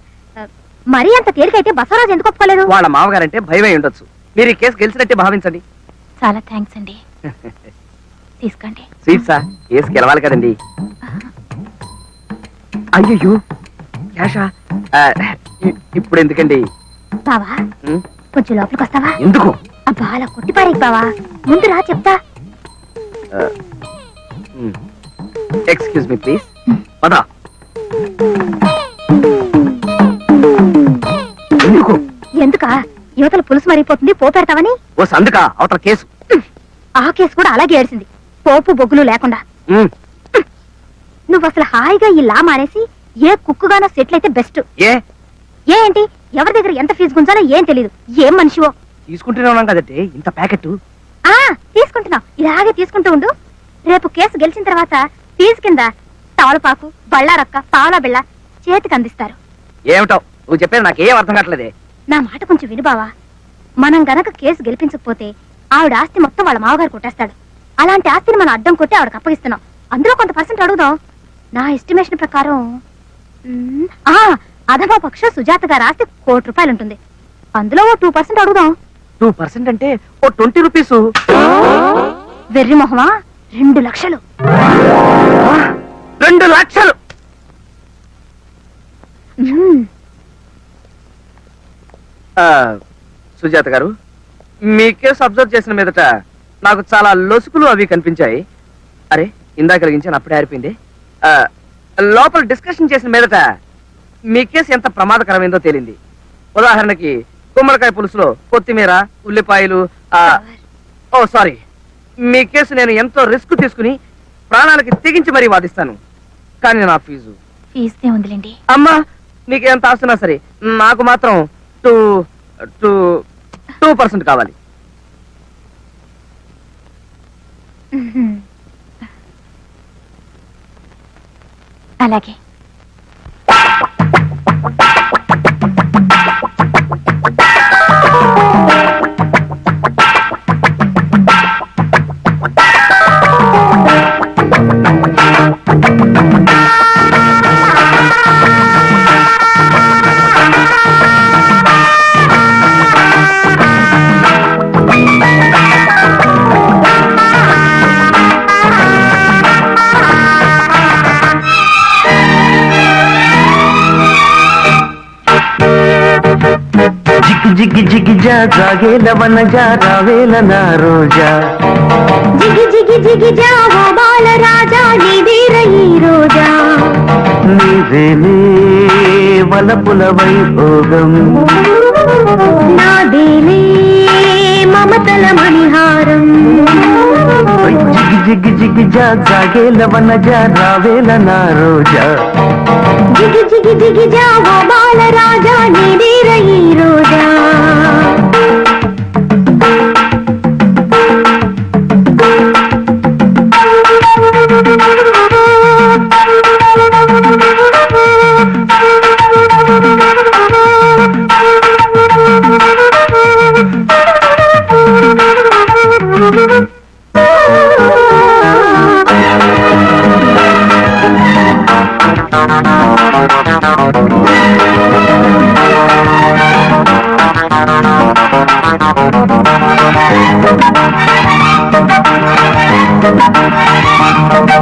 మరీ అంత తేలికైతే బసవరాజు ఎందుకు ఒప్పుకోలేదు? వాళ్ళ మామగారంటే భయమై ఉండొచ్చు. మీరు ఈ కేసు గెలిచినట్టే భావించండి. చాలా థ్యాంక్స్ అండి. తీసుకోండి. స్వీట్సా? కేసు గెలవాలి కదండి. అయ్యో క్యాషా? ఇప్పుడు ఎందుకండి? బావా, ఉం? కొంచెం లోపలికి వస్తావా? ఎందుకు? అబ్బా అలా కొట్టిపారేకి బావా. ముందు రా చెప్తా. Excuse me please. పదా. ఎందుకు? ఎందుకా? యువతల పులుసు మరిగిపోతుంది, పోపెడతావని. ఓ సందుకా అవతల కేసు. ఆ కేసు కూడా అలాగే ఏడిసింది, పోపు బొగ్గులు లేకుండా. ఉమ్, నువ్వు అసలు హాయిగా ఈ లా మానేసి ఏ కుక్కుగానో సెటిల్ అయితే బెస్ట్. ఏ ఏంటి, ఎవరి దగ్గర ఎంత ఫీజు గుంజాలో ఏం తెలీదు. ఏం మనిషివో. తీసుకుంటూనే ఉన్నాం కదంటే ఇంత ప్యాకెట్. ఆ తీసుకుంటున్నావు, ఇలాగే తీసుకుంటూ ఉండు. రేపు కేసు గెలిచిన తర్వాత ఫీజు కింద తవలపాకు, బళ్ళారక్క, పావలా బిళ్ళ చేతికి అందిస్తారు. ఏమిటో నువ్వు చెప్పేది నాకేం అర్థం కావట్లేదే. నా మాట కొంచెం విను బావా. మనం గనక కేసు గెలిపించకపోతే ఆవిడ ఆస్తి మొత్తం వాళ్ళ మావగారు కొట్టేస్తాడు. అలాంటి ఆస్తిని మనం అడ్డం కొట్టి ఆవిడకి అప్పగిస్తున్నాం. అందులో కొంత పర్సెంట్ అడుగుదాం. నా ఎస్టిమేషన్ ప్రకారం అధమా పక్ష సుజాత గారి ఆస్తి ₹1,00,00,000 ఉంటుంది. అందులో ఓ 2% అడుగుదాం. 2% అంటే ఓ 20 రూపీసు. వెర్రి మొహమా, 2 లక్షలు. 2 లక్షలు. మ్మ్. సుజాత గారు, మీ కేసు అబ్జర్వ్ చేసిన మీదట నాకు చాలా లొసుకులు అవి కనిపించాయి. అరే ఇందాక కలిగించాను, అప్పుడే ఆరిపోయింది. లోపల డిస్కషన్ చేసిన మీదట మీ కేసు ఎంత ప్రమాదకరమైందో తేలింది. ఉదాహరణకి గుమ్మడికాయ పులుసులో కొత్తిమీర, ఉల్లిపాయలు. ఓ సారీ, మీ కేసు నేను ఎంతో రిస్క్ తీసుకుని ప్రాణాలకి తెగించి మరీ వాదిస్తాను. కానీ నా ఫీజు ఫీజుదే ఉందిలేండి. అమ్మా, మీకు ఎంత ఆస్తున్నా సరే నాకు మాత్రం 2% కావాలి. మ్మ్. అలాగే. జిగి జిగి జా జాగేల వనజా రావేల నా రోజా. జిగి జిగి జిగి జావో బాల రాజా, నీదేర ఈ రోజా. నీదేలే వలపుల వైభోగం, నాదేలే మమతల మణిహారం. జిగి జిగి జిగి జా జాగేల వనజా రావేల నా రోజా. జిగి జిగి జిగి జావో బాల రాజా, నీదేర ఈ రోజా.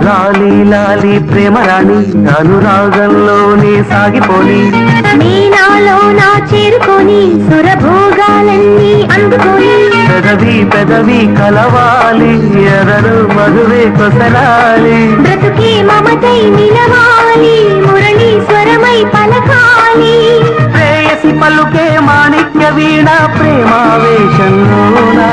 లాలి లాలి ప్రేమరాణి అనురాగంలోనే సాగిపోని నీనాలో నా చేరుకొని సురభోగాలన్నీ అందుకొని పెదవి పెదవి కలవాలి ఎదరు మధువే కొసరాలి బ్రతుకే మమతై నిలవాలి మురళీశ్వరమై పలకాలి ప్రేయసి పలుకే మాణిక్య వీణ ప్రేమావేశంలోనా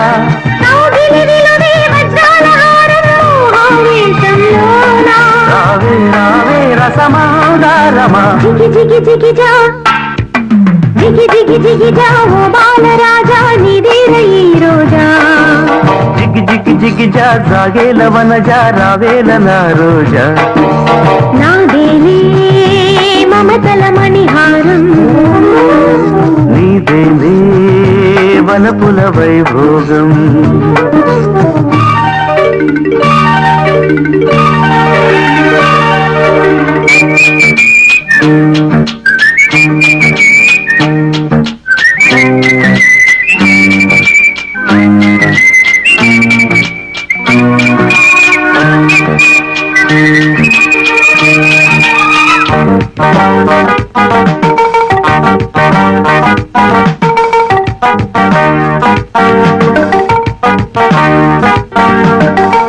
కౌగిలి విలువే వజ్రాల హారం మోహావేశంలోనా రావే రావే రసమాదారమా జిగి జిగి జిగి జా జిగి జిగి జిగి జా ఓ బాలరాజా నీదేర ఈ రోజా జిగి జిగి జిగి జా జాగేల వనజా రావేల నా రోజా నాదేలే మమతల మణిహారం నీదేనే వనపుల వైభోగం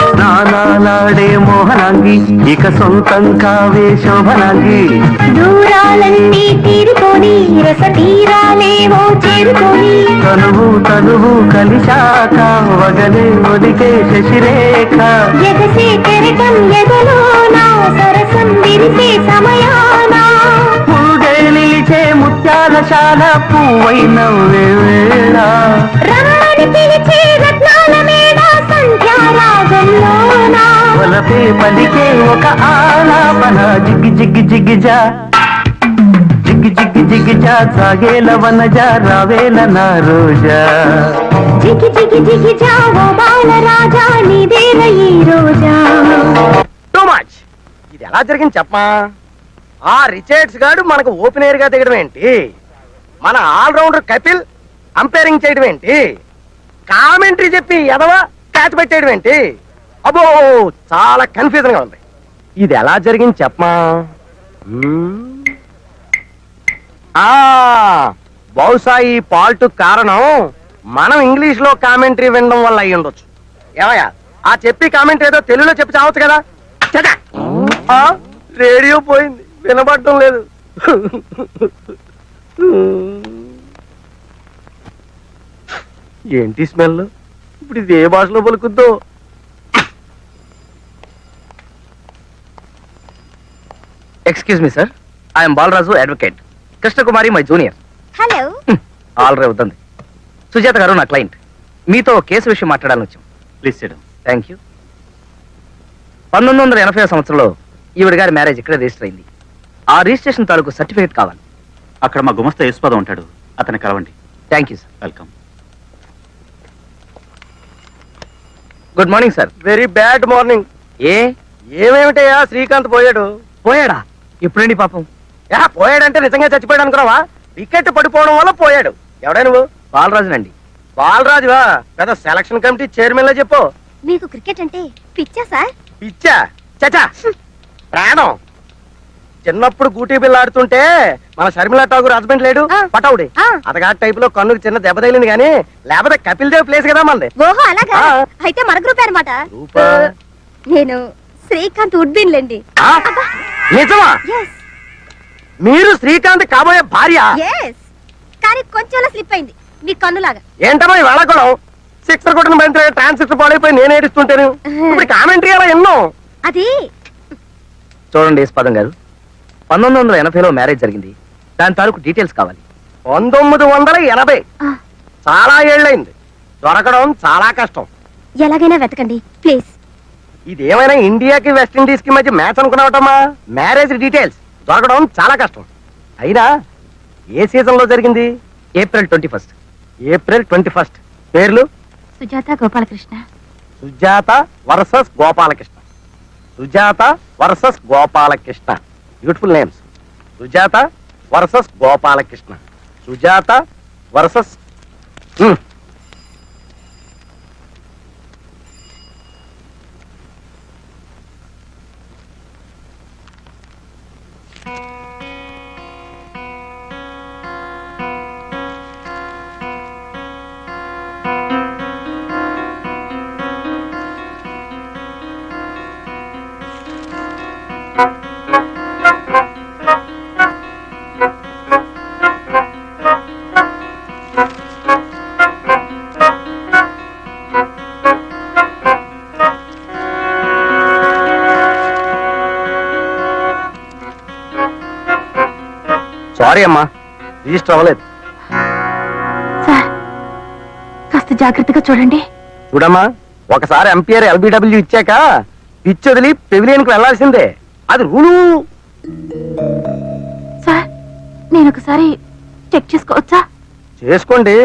స్నానాలాడే మోహనాంగి ఇక సొంతం కావే శోభనాంగి దూరాలన్నీ తీరుకొని రస తీరాలేవో చేరుకొని తనువు తనువు కలిశాక వగలే ఒదికే శశిరేఖ ఎగసే కెరటం ఎదలోన సరసం విరిసే సమయాన పూగే నిలిచే ముత్యాలశాల పువ్వైన వేళ రమ్మని పిలిచే రత్నాల మేడ సంధ్యారాగంలోన వలపే పలికే ఒక ఆలాపన జిగ్గి జిగ్గి జిగ్గిజా జిగ్గి జిగ్గి జిగ్గిజా సాగేల వనజా రావేల నా రోజా జిగి జిగి జిగి జావో బాలరాజా నీదేల ఈ రోజా టూ మచ్. ఇది ఎలా జరిగింది చెప్పమా? ఆ రిచర్డ్స్ గాడు మనకు ఓపెనర్ గా దిగడం ఏంటి? మన ఆల్రౌండర్ కపిల్ అంపైరింగ్ చేయడం ఏంటి? కామెంటరీ చెప్పి ఎదవా క్యాచ్ పెట్టేయడం ఏంటి? అబ్బో చాలా కన్ఫ్యూజన్ గా ఉంది. ఇది ఎలా జరిగింది చెప్పమా? బహుశా ఈ పాల్ట్ కారణం మనం ఇంగ్లీష్ లో కామెంటరీ వినడం వల్ల అయ్యి ఉండొచ్చు. ఏమయ్యా ఆ చెప్పి కామెంటరీ ఏదో తెలుగులో చెప్పి చావచ్చు కదా. చట! ఆ, రేడియో పోయింది, వినబడటం లేదు. ఏంటి స్మెల్? ఇప్పుడు ఇది ఏ భాషలో పలుకుద్దో? Excuse me sir, I'm Balaraju advocate. Krishnakumari my junior. Hello already అవుతుంది. సుజాత గారు నా క్లయింట్. మీతో కేసు విషయం మాట్లాడాలని వచ్చాం. Please SIT. Thank you. 1980 సంవత్సరంలో ఈవిడ గారి మ్యారేజ్ ఇక్కడే రిజిస్టర్ అయింది. ఆ రిజిస్ట్రేషన్ తాలూకు సర్టిఫికేట్ కావాలి. అక్కడ మా గుమస్తా యేసుపాదం ఉంటాడు, అతన్ని కలవండి. Thank you sir. Welcome. Good morning sir. Very bad morning. ఏమేమిటయ్యా శ్రీకాంత్ పోయాడు? పోయాడా? ఎప్పుడండి పాపం? పోయాడంటే నిజంగా చచ్చిపోయాడు అనుకున్నావా? వికెట్ పడిపోవడం వల్ల పోయాడు. ఎవడా నువ్వు? బాలరాజునండి. బాలరాజువా? పెద్ద సెలక్షన్ కమిటీ చైర్మన్ లా చెప్పు. మీకు క్రికెట్ అంటే పిచ్చా సార్? పిచ్చా? చచా, ప్రాణం. చిన్నప్పుడు గూటీ బిల్ల ఆడుతుంటే మన షర్మిలా ఠాగూర్ హస్బెండ్ లేడు, ఆ. పటౌడి. ఆ. అతగాడి టైప్ లో కన్నుకు చిన్న దెబ్బ తగిలింది కానీ లేకపోతే కపిల్ దేవ్ ప్లేస్ కదా మనది. ఓహో అలాగా? ఆ. అయితే మన గ్రూప్ అనమాట. గ్రూపా? నేను శ్రీకాంత్ ఉడ్బిన్ లేండి. ఆ? నిజమా? ఎస్ మీరు శ్రీకాంత్ కాబోయే భార్య? ఎస్ కానీ కొంచెంలా స్లిప్ అయింది మీ కన్నులాగా. ఏంటమ్మా ఈ వెళ్ళకూడదు? సిక్సర్ కొట్టిన బంతి ట్రాన్సిస్టర్ పాడైపోయి నేను ఏడుస్తుంటాను. ఇప్పుడు కామెంటరీ అలా ఎన్నో. అది చూడండి యశ్పాదం గారు, 1980లో మ్యారేజ్ జరిగింది. దాని తాలూకు డీటెయిల్స్ కావాలి. 1980 ఆ, చాలా ఏళ్ళైంది. దొరకడం చాలా కష్టం. ఎలాగైనా వెతకండి ప్లీజ్. ఇదేమైనా ఇండియాకి వెస్టిండీస్ కి మధ్య మ్యాచ్ అనుకున్నావటమ్మా? మ్యారేజ్ డీటెయిల్స్ దొరకడం చాలా కష్టం. అయినా ఏ సీజన్ లో జరిగింది? ఏప్రిల్ 21. ఏప్రిల్ 21. పేర్లు? Sujatha Gopalakrishna. Sujatha versus Gopalakrishna. Sujatha versus Gopalakrishna. Beautiful names. Sujatha versus Gopalakrishna. Sujatha versus sorry అమ్మా, రిజిస్టర్ అవ్వలేదు. సార్ కాస్త జాగ్రత్తగా చూడండి. చూడమ్మా, ఒకసారి ఎంపీఆర్ ఎల్బిడబ్ల్యూ ఇచ్చాక పిచ్చి వదిలి పెవిలియన్కి వెళ్లాల్సిందే, అది రూలు. సార్ నేను ఒకసారి చెక్ చేసుకోవచ్చా? చేసుకోండి.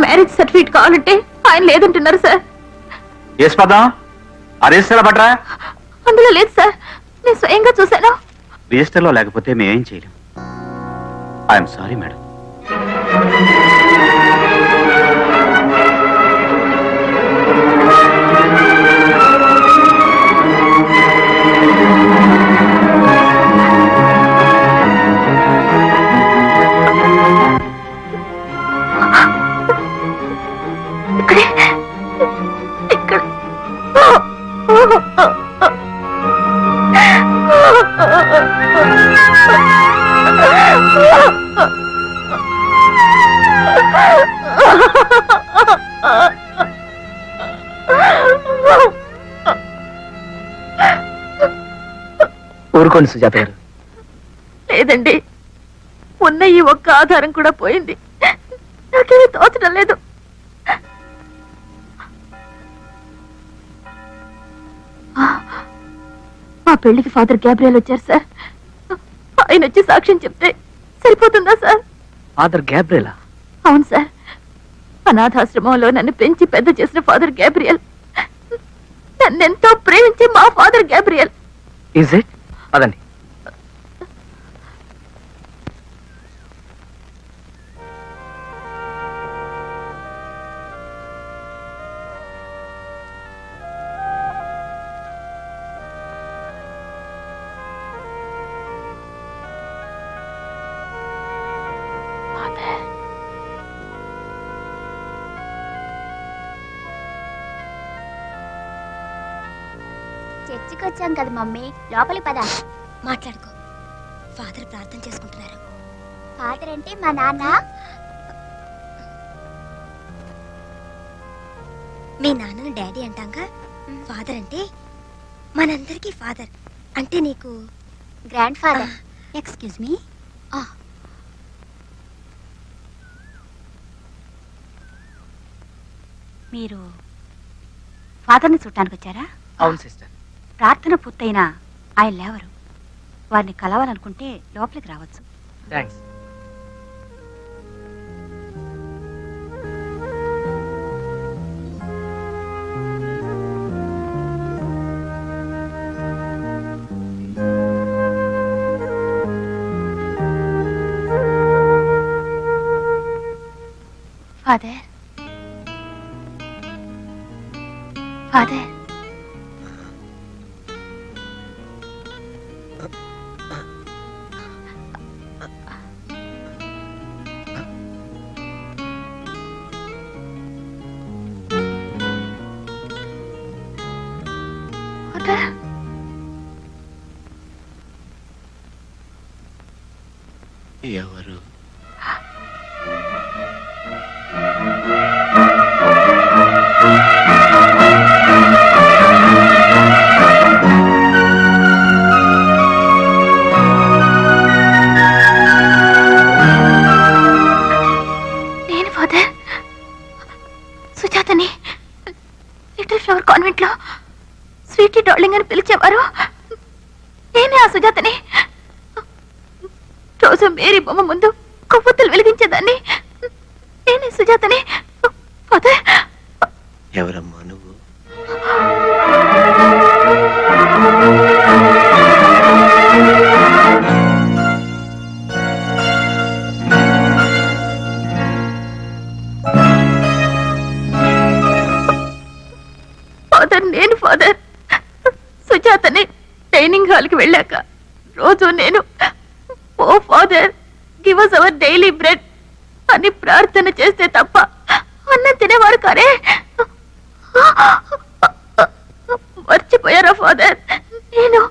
మ్యారేజ్ సర్టిఫికేట్ కావాలంటే ఆయన లేదంటున్నారు సార్. యశ్పదం ఆ రిజిస్టర్లో పట్రా. అందులో లేదు సార్, నేను స్వయంగా చూశాను. రిజిస్టర్లో లేకపోతే మేమేం చేయలేం. I'm sorry madam. ఊరుకోండి సుజాత గారు. లేదండి, ఉన్న ఈ ఒక్క ఆధారం కూడా పోయింది. నాకేమీ తోచడం లేదు. మా పెళ్లికి ఫాదర్ గ్యాబ్రియల్ వచ్చారు సార్. ఆయన వచ్చి సాక్ష్యం చెప్తే సరిపోతుందా సార్? ఫాదర్ గ్యాబ్రియలా? అవును సార్, అనాథాశ్రమంలో నన్ను పెంచి పెద్ద చేసిన ఫాదర్ గ్యాబ్రియల్, నన్నెంతో ప్రేమించే మా ఫాదర్ గ్యాబ్రియల్. Is it? పదండి. చర్చికి వచ్చాం కదా మమ్మీ, లోపలి పద. మాట్లాడుకో. ఫాదర్ ప్రార్థన చేసుకుంటున్నారు. ఫాదర్ అంటే మా నాన్న. మీ నాన్నను డాడీ అంటాంగా. ఫాదర్ అంటే మనందరికీ ఫాదర్. అంటే నీకు గ్రాండ్ ఫాదర్. Excuse me. మీరు ఫాదర్ని చూడటానికి వచ్చారా? అవును సిస్టర్. ప్రార్థన పూర్తయినా ఆయన లేవరు. వారిని కలవాలనుకుంటే లోపలికి రావచ్చు. థ్యాంక్స్. ఫాదర్, ఫాదర్, ఎవరు? వారు నేనే ఆ సుజాతని. రోజు మేరీ బొమ్మ ముందు కొవ్వొత్తులు వెలిగించేదాన్ని. నేనే సుజాతని. ఫాదర్, ఎవరమ్మా నువ్వు? ఫాదర్, నేను ఫాదర్ సుజాతని. ట్రైనింగ్ హాల్కి వెళ్ళాక రోజు నేను oh father give us our daily bread అని ప్రార్థన చేస్తే తప్ప అన్నం తినేవారు కారే. మర్చిపోయారా ఫాదర్? నేను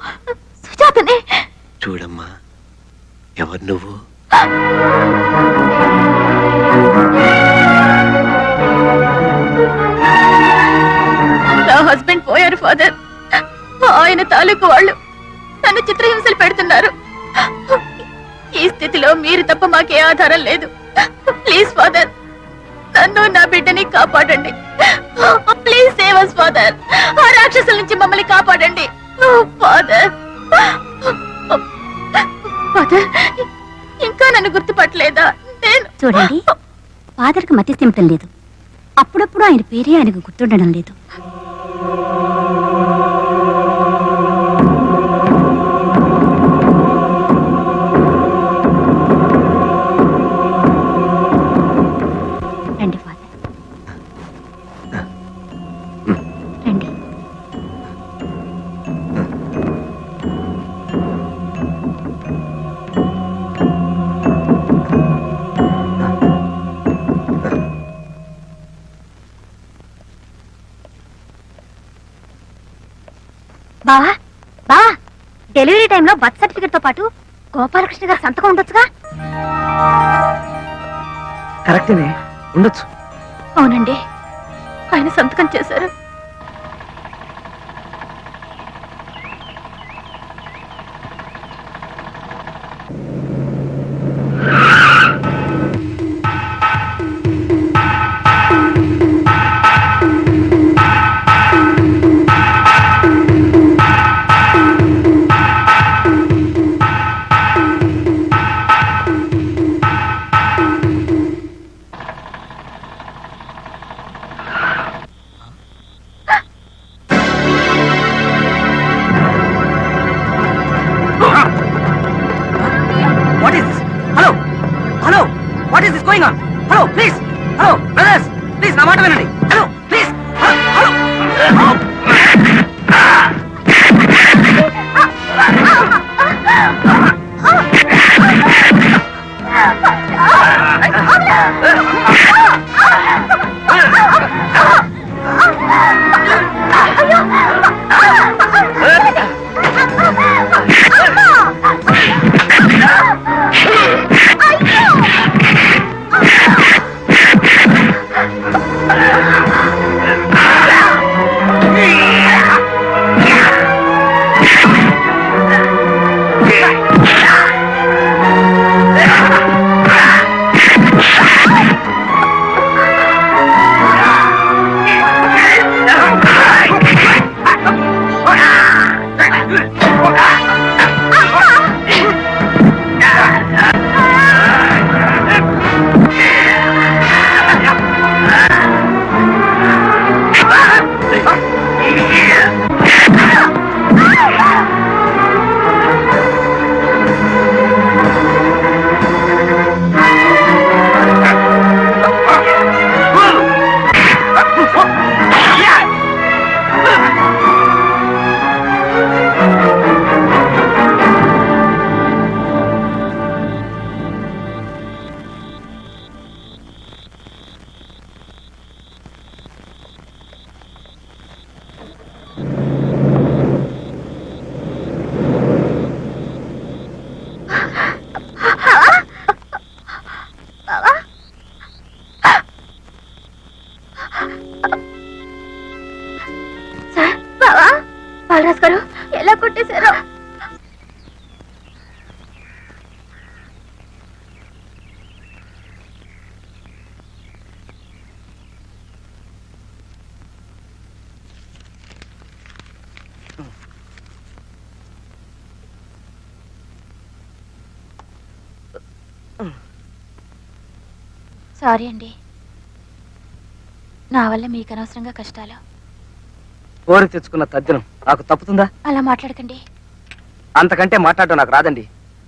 సుజాతని. చూడమ్మా, ఎవరు నువ్వు? నా హస్బెండ్ పోయారు ఫాదర్. ఆయన తాలూకు వాళ్ళు నన్ను చిత్రహింసలు పెడుతున్నారు. ఈ స్థితిలో మీరు తప్ప మాకే ఆధారం లేదు. ప్లీజ్ ఫాదర్, నన్ను నా బిడ్డని కాపాడండి. Please save us father. ఆ రాక్షసుల నుంచి మమ్మల్ని కాపాడండి ఫాదర్. ఫాదర్, ఇంకా నన్ను గుర్తుపట్టలేదా? నేను చూడండి, ఫాదర్కి మతి స్థిమితం లేదు. అప్పుడప్పుడు ఆయన పేరే ఆయనకు గుర్తుండడం లేదు. రండి ఫాదర్, రండి. బావా, బావా, డెలివరీ టైంలో బర్త్ సర్టిఫికెట్ తో పాటు గోపాలకృష్ణ గారి సంతకం ఉండొచ్చుగా? కరెక్టేనే, ఉండొచ్చు. అవునండి, ఆయన సంతకం చేశారు. సారీ అండి, నా వల్ల మీకు అనవసరంగా కష్టాలు. కోరి తెచ్చుకున్న తద్దినం నాకు తప్పుతుందా? అలా మాట్లాడకండి. అంతకంటే మాట్లాడటం నాకు రాదండి.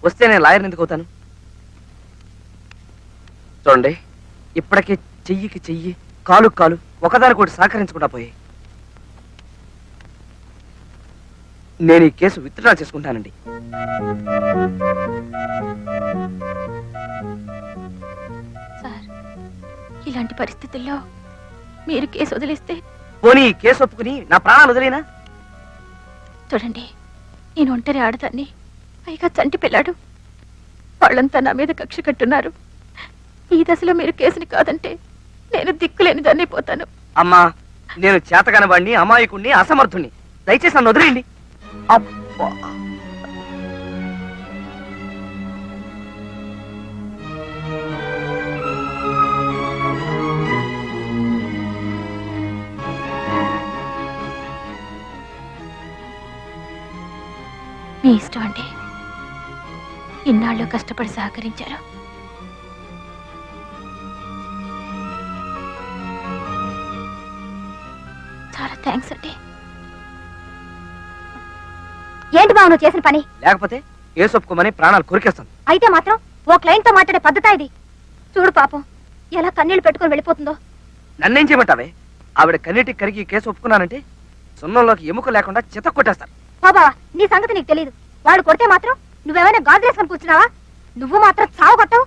వస్తే నేను లాయర్ని ఎందుకు అవుతాను? చూడండి, ఇప్పటికే చెయ్యికి చెయ్యి, కాలు కాలు ఒకదానికొకటి సహకరించకుండా పోయి నేను ఈ కేసు విత్డ్రా చేసుకుంటానండి. సార్, ఇలాంటి పరిస్థితుల్లో మీరు కేసు వదిలేస్తే? పోనీ ఈ కేసు ఒప్పుకుని నా ప్రాణాలు వదిలేనా? చూడండి, నేను ఒంటరి ఆడదాన్ని, పైగా చంటి పిల్లాడు. వాళ్ళంతా నా మీద కక్ష కట్టున్నారు. ఈ దశలో మీరు కేసుని కాదంటే నేను దిక్కులేని దాన్ని పోతాను. అమ్మా, నేను చేతకాని వాడిని, అమాయకుణ్ణి, అసమర్థుణ్ణి. దయచేసి నన్ను వదిలేయండి. అబ్బా, మీ ఇష్టం అండి. ఇన్నాళ్ళు కష్టపడి సహకరించారు. చాలా థ్యాంక్స్ అండి. ఏంటి బావ నువ్వు చేసిన పని? లేకపోతే కేసు ఒప్పుకోమని ప్రాణాలు కొరికేస్తాను. అయితే మాత్రం ఓ క్లయింట్ తో మాట్లాడే పద్ధత ఇది? చూడు పాపం ఎలా కన్నీళ్లు పెట్టుకొని వెళ్ళిపోతుందో. నన్నేం చేయమంటావే? ఆవిడ కన్నీటికి కరిగి ఈ కేసు ఒప్పుకున్నానంటే సున్నంలోకి ఎముక లేకుండా చిత కొట్టేస్తాను. ఓ బావా, నీ సంగతి నీకు తెలియదు. వాడు కొడితే మాత్రం నువ్వేమైనా గాజు వేసుకొని కూర్చున్నావా? నువ్వు మాత్రం చావు కొట్టవు.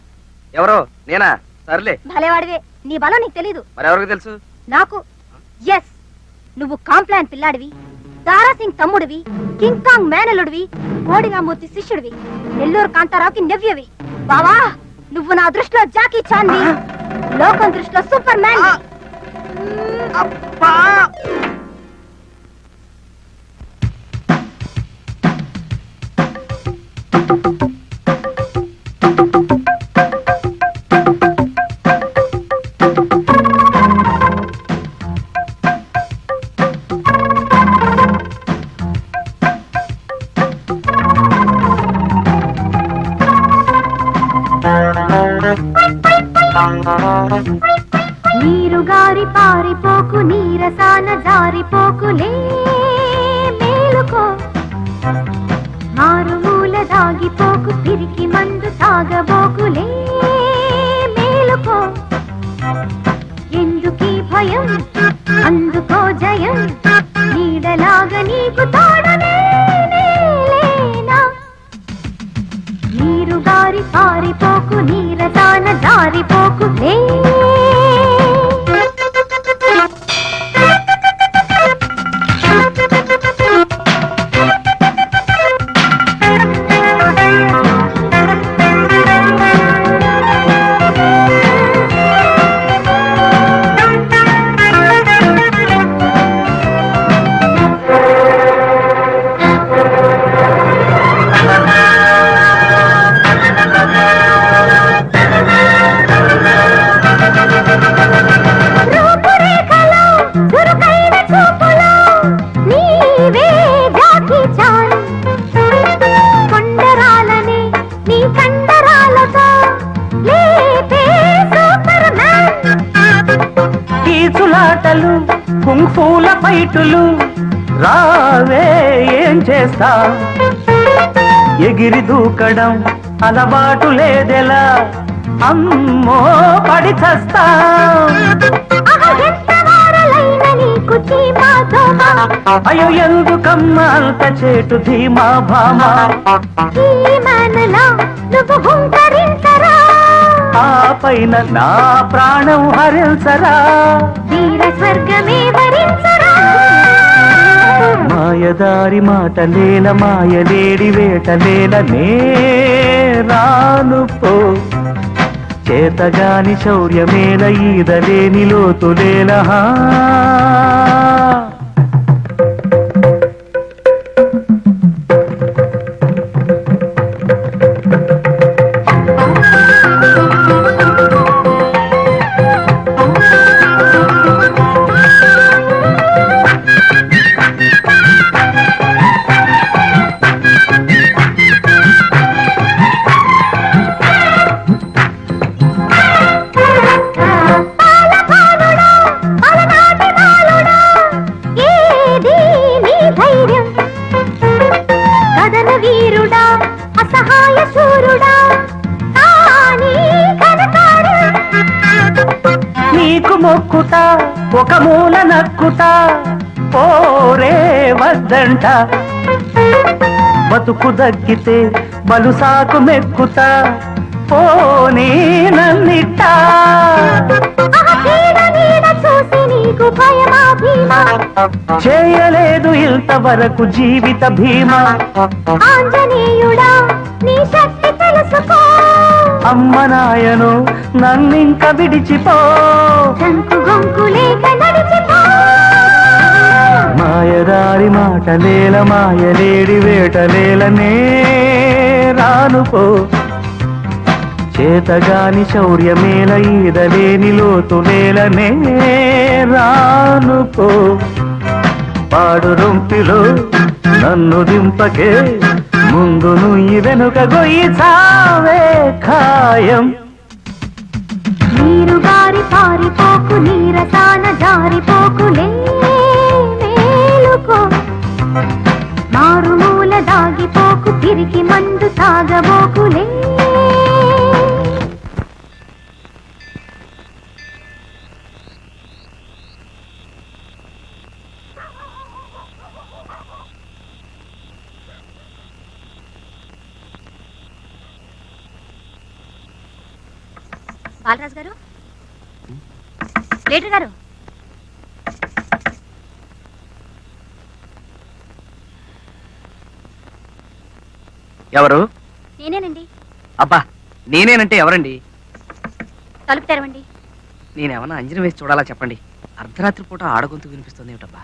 ఎవరో నేనా? సర్లే, భలేవాడివే. నీ బలం నీకు తెలీదు. మరెవరికి తెలుసు? నాకు ఎస్, నువ్వు కాంప్లాన్ పిల్లాడివి, దారాసింగ్ తమ్ముడివి, కింగ్ కాంగ్ మేనలుడివి, కోడిరామూర్తి శిష్యుడివి, నెల్లూరు కాంతారావుకి నెవ్యవి. బావా, నువ్వు నా దృష్టిలో జాకీ చాన్వి, లోకం దృష్టిలో సూపర్ మ్యాన్. అబ్బా! నీరు గారి పారిపోకు, నీరసాన జారిపోకులే మేలుకో, మారుమూల దాగిపోకు, పిరికి మందు తాగబోకులే మేలుకో. ఎందుకీ భయం, అందుకో జయం, నీడలాగా నీకు తోడనేనా. నీరు గారి పారిపోకు, నీరసాన జారిపోకులే. కీచులాటలు, కుంఫూల ఫైటులు, రావే ఏం చేస్తా, ఎగిరి దూకడం అలవాటు లేదెలా, అమ్మో పడి చస్తా. అయ్యో ఎందుకమ్మ అంత చేటు ధీమా భామా, ఆ పైన నా ప్రాణం హరించరా, వీర స్వర్గమే వరించరా. మాయదారి మాటలేల, మాయలేడి వేటలేల, నే రాను పో, చేతగాని శౌర్యమేల, ఈదలేని లోతులేల. ధీరుడా అసహాయ శూరుడా కానీ కనకాడు. నీకు మొక్కుట ఒక మూల నక్కుట పోరే వద్దంట బతుకు దక్కితే బలుసాకు మెక్కుత పోనీ నన్నిట్ట చూసి నీకు భయమా భీమా చేయలేదు ఇంతవరకు జీవిత భీమా ఆంజనేయుడా నీ శక్తి తెలుసుకో అమ్మ నాయను నన్నింక విడిచిపో గంకు గొంకు లేక నడిచిపో మాయదారి మాటలేల మాయలేడి వేటలేలనే రానుపో చేతగాని శౌర్యమేల ఈదలేని లోతులేలనే రానుపో పాడు రొంపిలో నన్ను దింపకే ముందు నుయ్యి వెనుక గొయ్యి చావే ఖాయం నీరు గారి పారిపోకు నీరసాన జారిపోకులే మేలుకో మారుమూల దాగిపోకు తిరిగి మందు తాగబోకులే బాలరాజు గారు లీడర్ గారు ఎవరు? నేనేనండి. అబ్బా నేనేనంటే ఎవరండి? తలుపు తెరవండి. నేనేమన్నా అంజనం వేసి చూడాలా చెప్పండి. అర్ధరాత్రి పూట ఆడగొంతు వినిపిస్తుంది ఏమిటబ్బా?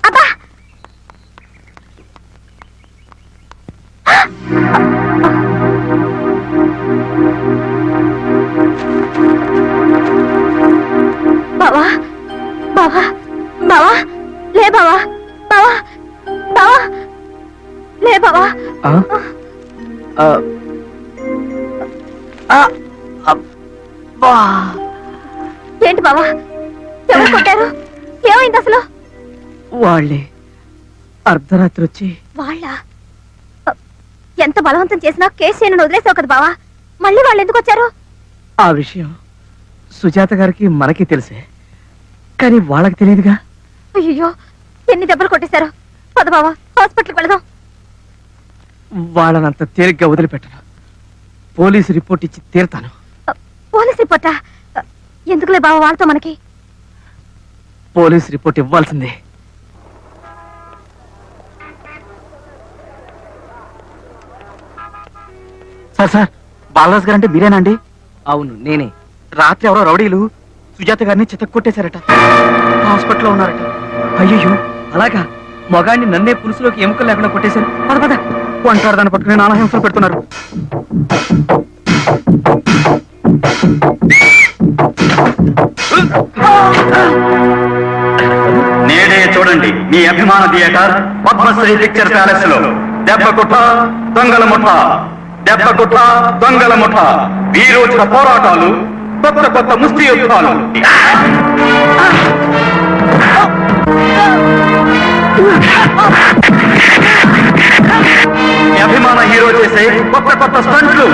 అబ్బా బావా బావా బావా లే బావా బావా బావా లే బావా ఏంటి బావా ఎవరు కొట్టారు? ఏమైంది అసలు? వాళ్ళే అర్ధరాత్రి వచ్చి వాళ్ళ ఎంత బలవంతం చేసినా కేసు చేయను వదిలేసావు కదా బావా, మళ్ళీ వాళ్ళు ఎందుకు వచ్చారు? ఆ విషయం సుజాత గారికి మనకి తెలుసే, కానీ వాళ్ళకి తెలియదుగా. అయ్యో ఎన్ని దెబ్బలు కొట్టేశారు. పద బావా హాస్పిటల్కి వెళదాం. వాళ్ళనంత తేలిగ్గా వదిలిపెట్టను. పోలీసు రిపోర్ట్ ఇచ్చి తీరుతాను. పోలీస్ రిపోర్టా? ఎందుకులే బావా వాళ్ళతో మనకి. పోలీస్ రిపోర్ట్ ఇవ్వాల్సిందే. సార్ బాలరాజు గారు అంటే మీరేనండి? అవును నేనే. రాత్రి ఎవరో రౌడీలు సుజాత గారిని చితక్కొట్టేశారట. హాస్పిటల్లో ఉన్నారట. అయ్యో అలాగా? మగాడిని నన్నే పులుసులోకి ఎముకలు లేకుండా కొట్టేశారు. పద పద. వంటారు దాన్ని పట్టుకుని నానా హింసలు పెడుతున్నారు. నేడే చూడండి మీ అభిమాన థియేటర్ పద్మశ్రీ పిక్చర్ ప్యాలెస్ లో దెబ్బకుట్ట దొంగల ముఠ, దెబ్బకుట్ట దొంగల ముఠ, వీరోచిత పోరాటాలు, కొత్త కొత్త ముష్టి యుద్ధాలు. మీ అభిమాన హీరో చేసే కొత్త కొత్త స్టంట్లు.